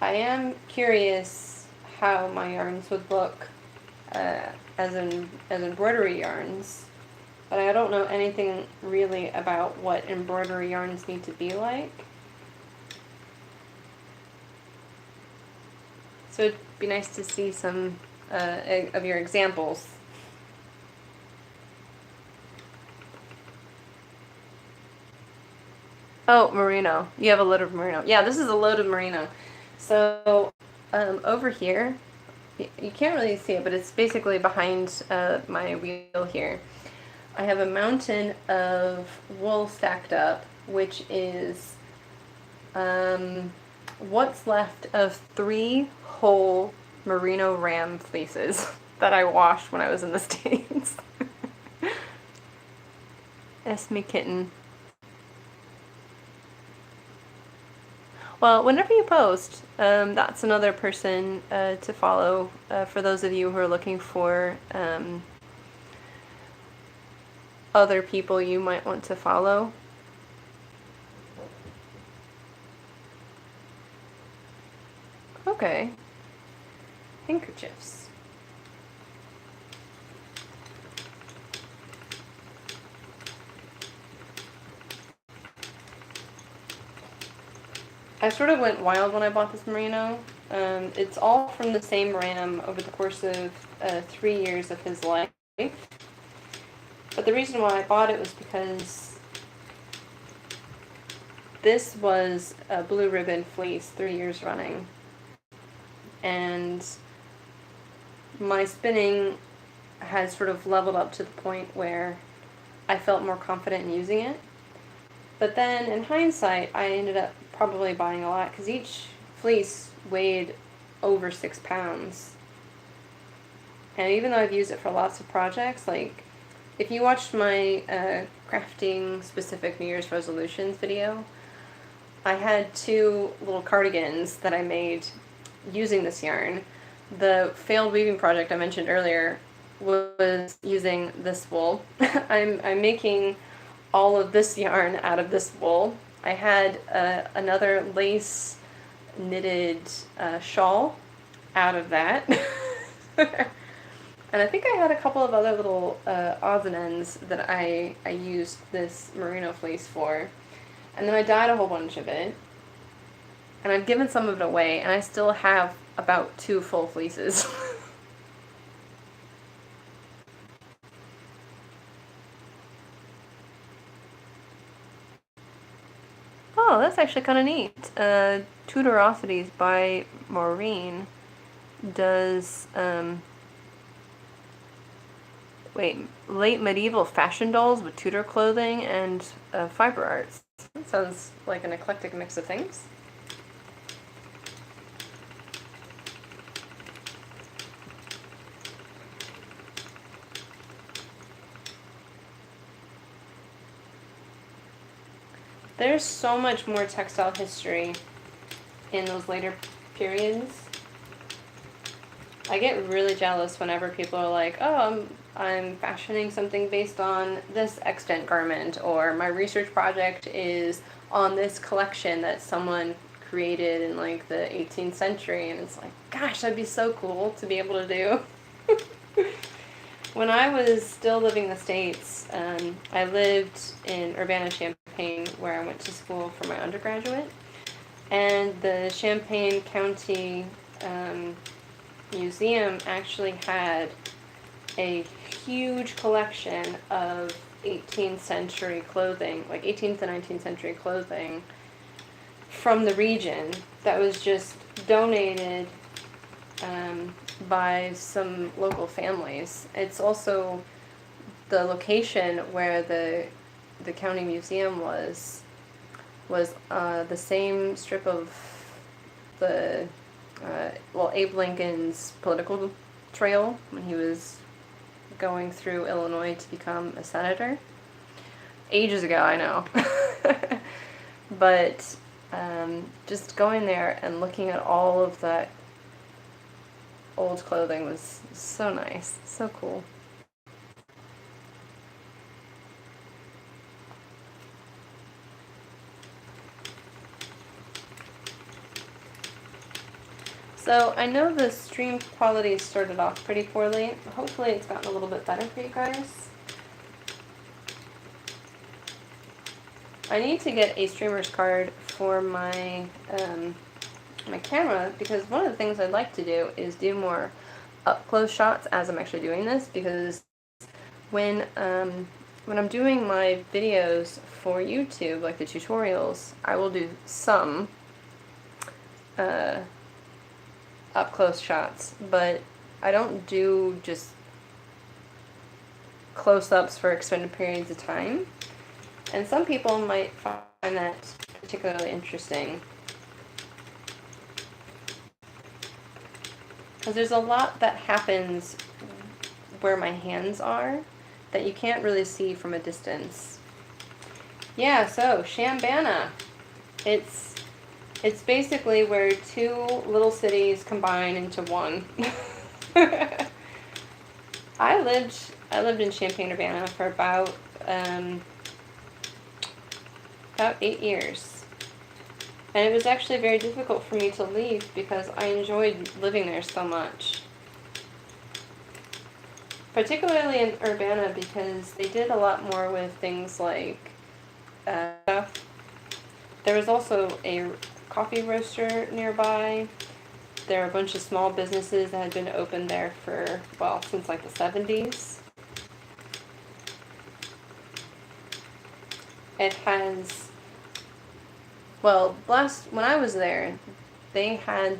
I am curious how my yarns would look as embroidery yarns. But I don't know anything really about what embroidery yarns need to be like. So it'd be nice to see some of your examples. Oh, merino. You have a load of merino. Yeah, this is a load of merino. So over here, you can't really see it, but it's basically behind my wheel here. I have a mountain of wool stacked up, which is what's left of 3 whole merino ram fleeces that I washed when I was in the States. Esme Kitten. Well, whenever you post, that's another person to follow for those of you who are looking for other people you might want to follow. Okay. Handkerchiefs. I sort of went wild when I bought this merino. It's all from the same ram over the course of 3 years of his life. But But the reason why I bought it was because this was a blue ribbon fleece 3 years running. And my spinning has sort of leveled up to the point where I felt more confident in using it. But then in hindsight, I ended up probably buying a lot because each fleece weighed over 6 pounds. And even though I've used it for lots of projects, like if you watched my crafting specific New Year's resolutions video, I had 2 little cardigans that I made using this yarn. The failed weaving project I mentioned earlier was using this wool. I'm making all of this yarn out of this wool. I had another lace knitted shawl out of that. And I think I had a couple of other little odds and ends that I used this merino fleece for. And then I dyed a whole bunch of it. And I've given some of it away, and I still have about 2 full fleeces. Oh, that's actually kind of neat. Tudorosities by Maureen does, late medieval fashion dolls with Tudor clothing and fiber arts. That sounds like an eclectic mix of things. There's so much more textile history in those later periods. I get really jealous whenever people are like, oh, I'm fashioning something based on this extant garment, or my research project is on this collection that someone created in like the 18th century, and it's like, gosh, that'd be so cool to be able to do. When I was still living in the States, I lived in Urbana-Champaign, where I went to school for my undergraduate, and the Champaign County Museum actually had a huge collection of 18th century clothing, like 18th and 19th century clothing from the region that was just donated by some local families. It's also the location where the county museum was the same strip of the Abe Lincoln's political trail when he was going through Illinois to become a senator. Ages ago, I know. But just going there and looking at all of that old clothing was so nice, so cool. So I know the stream quality started off pretty poorly. Hopefully it's gotten a little bit better for you guys. I need to get a streamer's card for my my camera, because one of the things I'd like to do is do more up close shots as I'm actually doing this, because when I'm doing my videos for YouTube, like the tutorials, I will do some up close shots, but I don't do just close-ups for extended periods of time. And some people might find that particularly interesting, because there's a lot that happens where my hands are that you can't really see from a distance. Yeah, so Shambana. It's basically where 2 little cities combine into one. I lived in Champaign-Urbana for about 8 years. And it was actually very difficult for me to leave because I enjoyed living there so much. Particularly in Urbana, because they did a lot more with things like stuff. There was also a coffee roaster nearby. There are a bunch of small businesses that had been open there for, well, since like the 70s. It has, well, when I was there, they had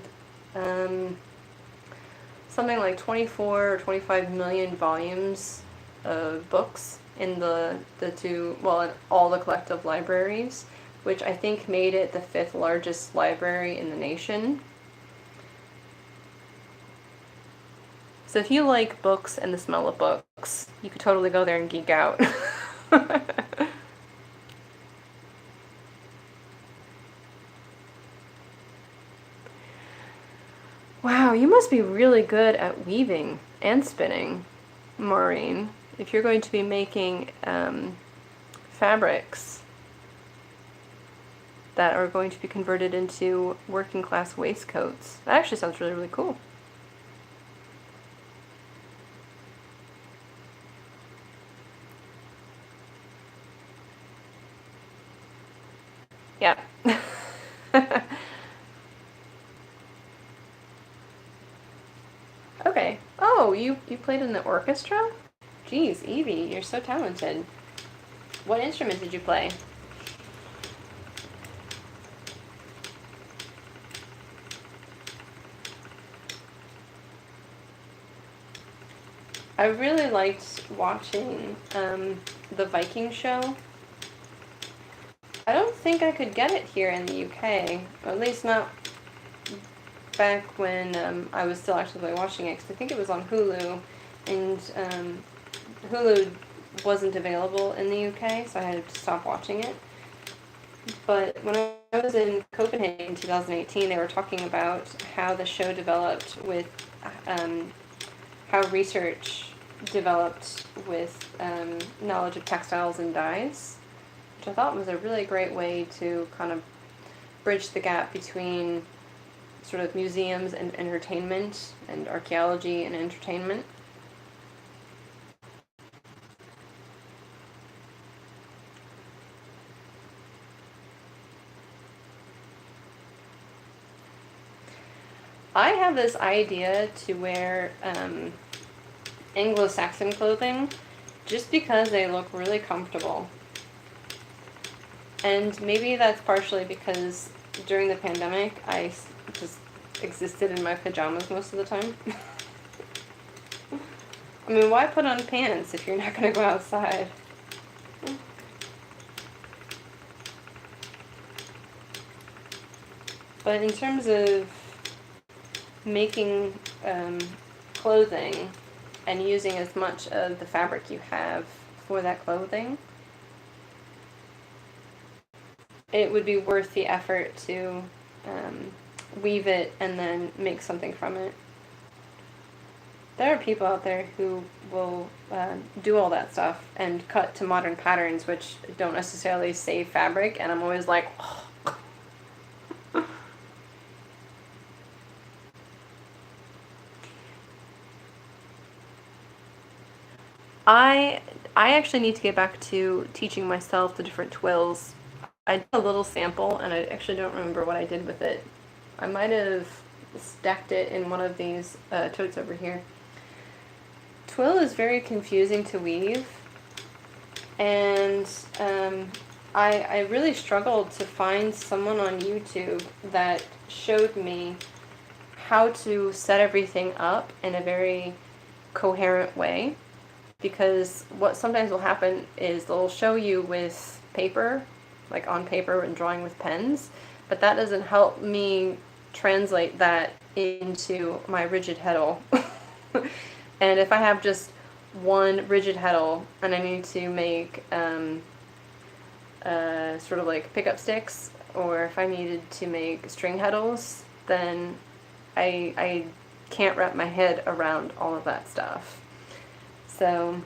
something like 24 or 25 million volumes of books in in all the collective libraries, which I think made it the 5th largest library in the nation. So if you like books and the smell of books, you could totally go there and geek out. Wow, you must be really good at weaving and spinning, Maureen, if you're going to be making fabrics that are going to be converted into working class waistcoats. That actually sounds really, really cool. Yeah. Okay. Oh, you played in the orchestra? Geez, Evie, you're so talented. What instrument did you play? I really liked watching the Viking show. I don't think I could get it here in the UK, or at least not back when I was still actively watching it, because I think it was on Hulu, and Hulu wasn't available in the UK, so I had to stop watching it. But when I was in Copenhagen in 2018, they were talking about how the show developed with how research developed with knowledge of textiles and dyes, which I thought was a really great way to kind of bridge the gap between sort of museums and entertainment, and archaeology and entertainment. I have this idea to wear Anglo-Saxon clothing just because they look really comfortable. And maybe that's partially because during the pandemic I just existed in my pajamas most of the time. I mean, why put on pants if you're not going to go outside? But in terms of making clothing and using as much of the fabric you have for that clothing, it would be worth the effort to weave it and then make something from it. There are people out there who will do all that stuff and cut to modern patterns which don't necessarily save fabric, and I'm always like, oh. I actually need to get back to teaching myself the different twills. I did a little sample, and I actually don't remember what I did with it. I might have stacked it in one of these totes over here. Twill is very confusing to weave, and I really struggled to find someone on YouTube that showed me how to set everything up in a very coherent way. Because what sometimes will happen is they'll show you with paper, like on paper and drawing with pens, but that doesn't help me translate that into my rigid heddle. And if I have just one rigid heddle and I need to make sort of like pickup sticks, or if I needed to make string heddles, then I can't wrap my head around all of that stuff. So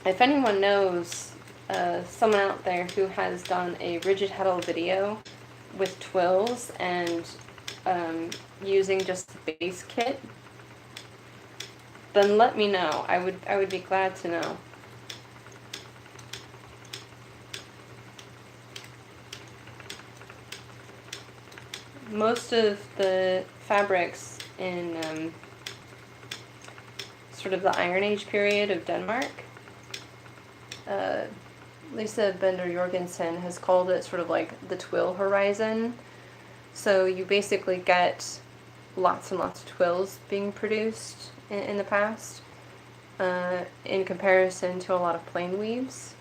if anyone knows someone out there who has done a rigid heddle video with twills and using just the base kit, then let me know. I would be glad to know. Most of the fabrics in sort of the Iron Age period of Denmark Lisa Bender Jorgensen has called it sort of like the twill horizon. So you basically get lots and lots of twills being produced in the past, in comparison to a lot of plain weaves.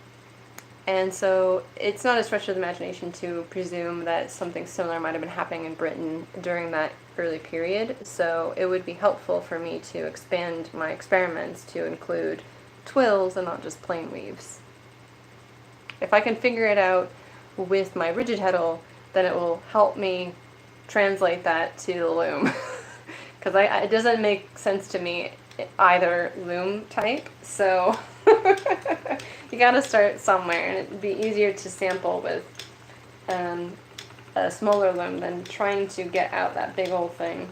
And so it's not a stretch of the imagination to presume that something similar might have been happening in Britain during that early period. So it would be helpful for me to expand my experiments to include twills and not just plain weaves. If I can figure it out with my rigid heddle, then it will help me translate that to the loom. Because it doesn't make sense to me either loom type, so you gotta start somewhere, and it'd be easier to sample with a smaller loom than trying to get out that big old thing.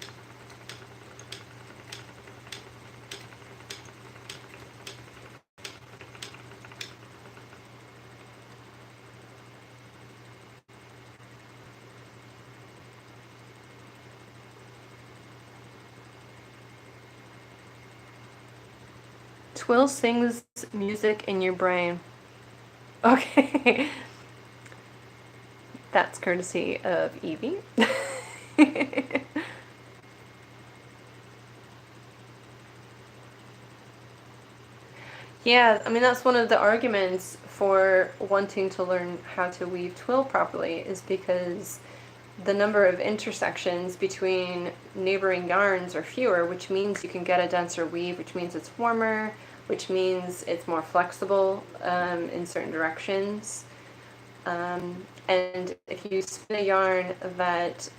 Twill sings music in your brain. Okay. That's courtesy of Evie. Yeah, I mean, that's one of the arguments for wanting to learn how to weave twill properly, is because the number of intersections between neighboring yarns are fewer, which means you can get a denser weave, which means it's warmer, which means it's more flexible in certain directions. And if you spin a yarn that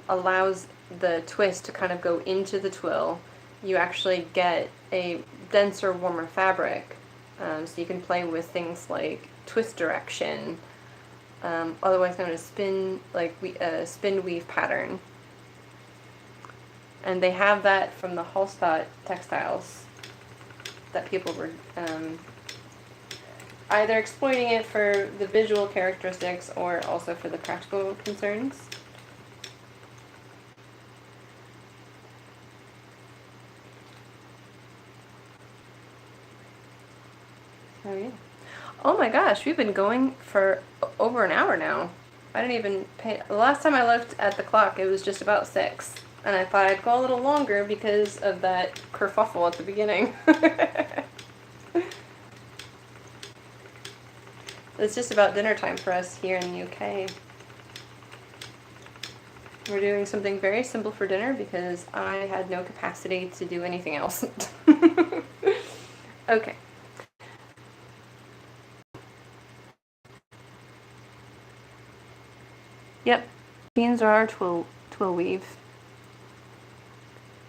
allows the twist to kind of go into the twill, you actually get a denser, warmer fabric. So you can play with things like twist direction, otherwise known as spin weave pattern. And they have that from the Hallstatt textiles that people were either exploiting it for the visual characteristics or also for the practical concerns. So yeah. Oh my gosh, we've been going for over an hour now. I didn't even pay. The last time I looked at the clock, it was just about 6. And I thought I'd go a little longer because of that kerfuffle at the beginning. It's just about dinner time for us here in the UK. We're doing something very simple for dinner because I had no capacity to do anything else. Okay. Yep, beans are twill weave.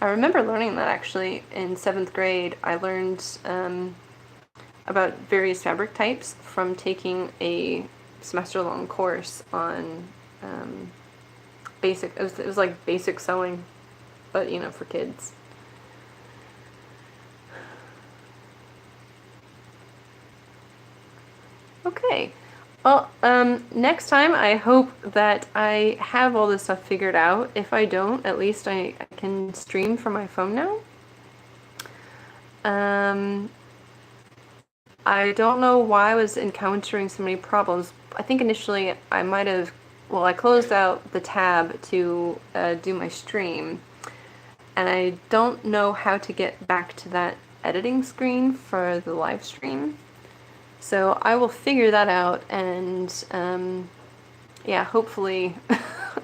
I remember learning that actually in 7th grade. I learned about various fabric types from taking a semester-long course on basic. It was like basic sewing, but you know, for kids. Okay. Well, next time I hope that I have all this stuff figured out. If I don't, at least I can stream from my phone now. I don't know why I was encountering so many problems. I think initially I might have, well, I closed out the tab to do my stream, and I don't know how to get back to that editing screen for the live stream. So I will figure that out, and yeah, hopefully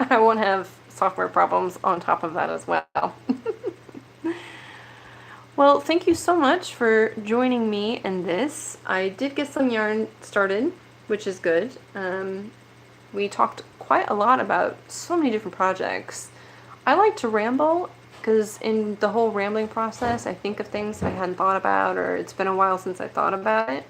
I won't have software problems on top of that as well. Well, thank you so much for joining me in this. I did get some yarn started, which is good. We talked quite a lot about so many different projects. I like to ramble because in the whole rambling process, I think of things I hadn't thought about, or it's been a while since I thought about it.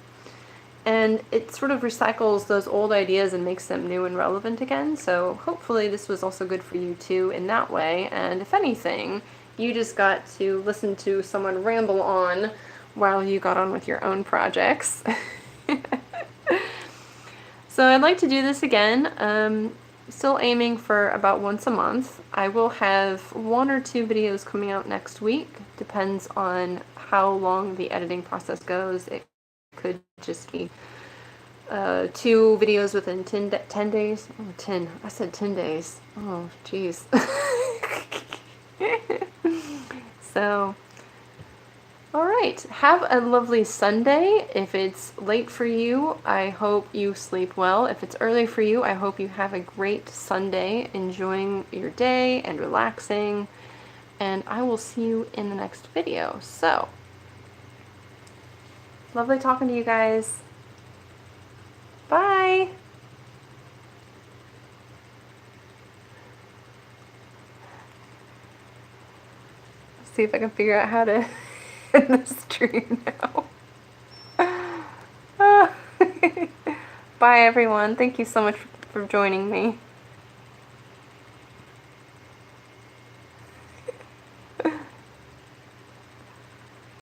And it sort of recycles those old ideas and makes them new and relevant again. So hopefully this was also good for you too in that way. And if anything, you just got to listen to someone ramble on while you got on with your own projects. So I'd like to do this again. Still aiming for about once a month. I will have 1 or 2 videos coming out next week. Depends on how long the editing process goes. It could just be 2 videos within 10 days. Oh, 10. I said 10 days. Oh, jeez. So, alright. Have a lovely Sunday. If it's late for you, I hope you sleep well. If it's early for you, I hope you have a great Sunday, enjoying your day and relaxing. And I will see you in the next video. So, lovely talking to you guys. Bye! See if I can figure out how to end this stream now. Bye everyone. Thank you so much for joining me.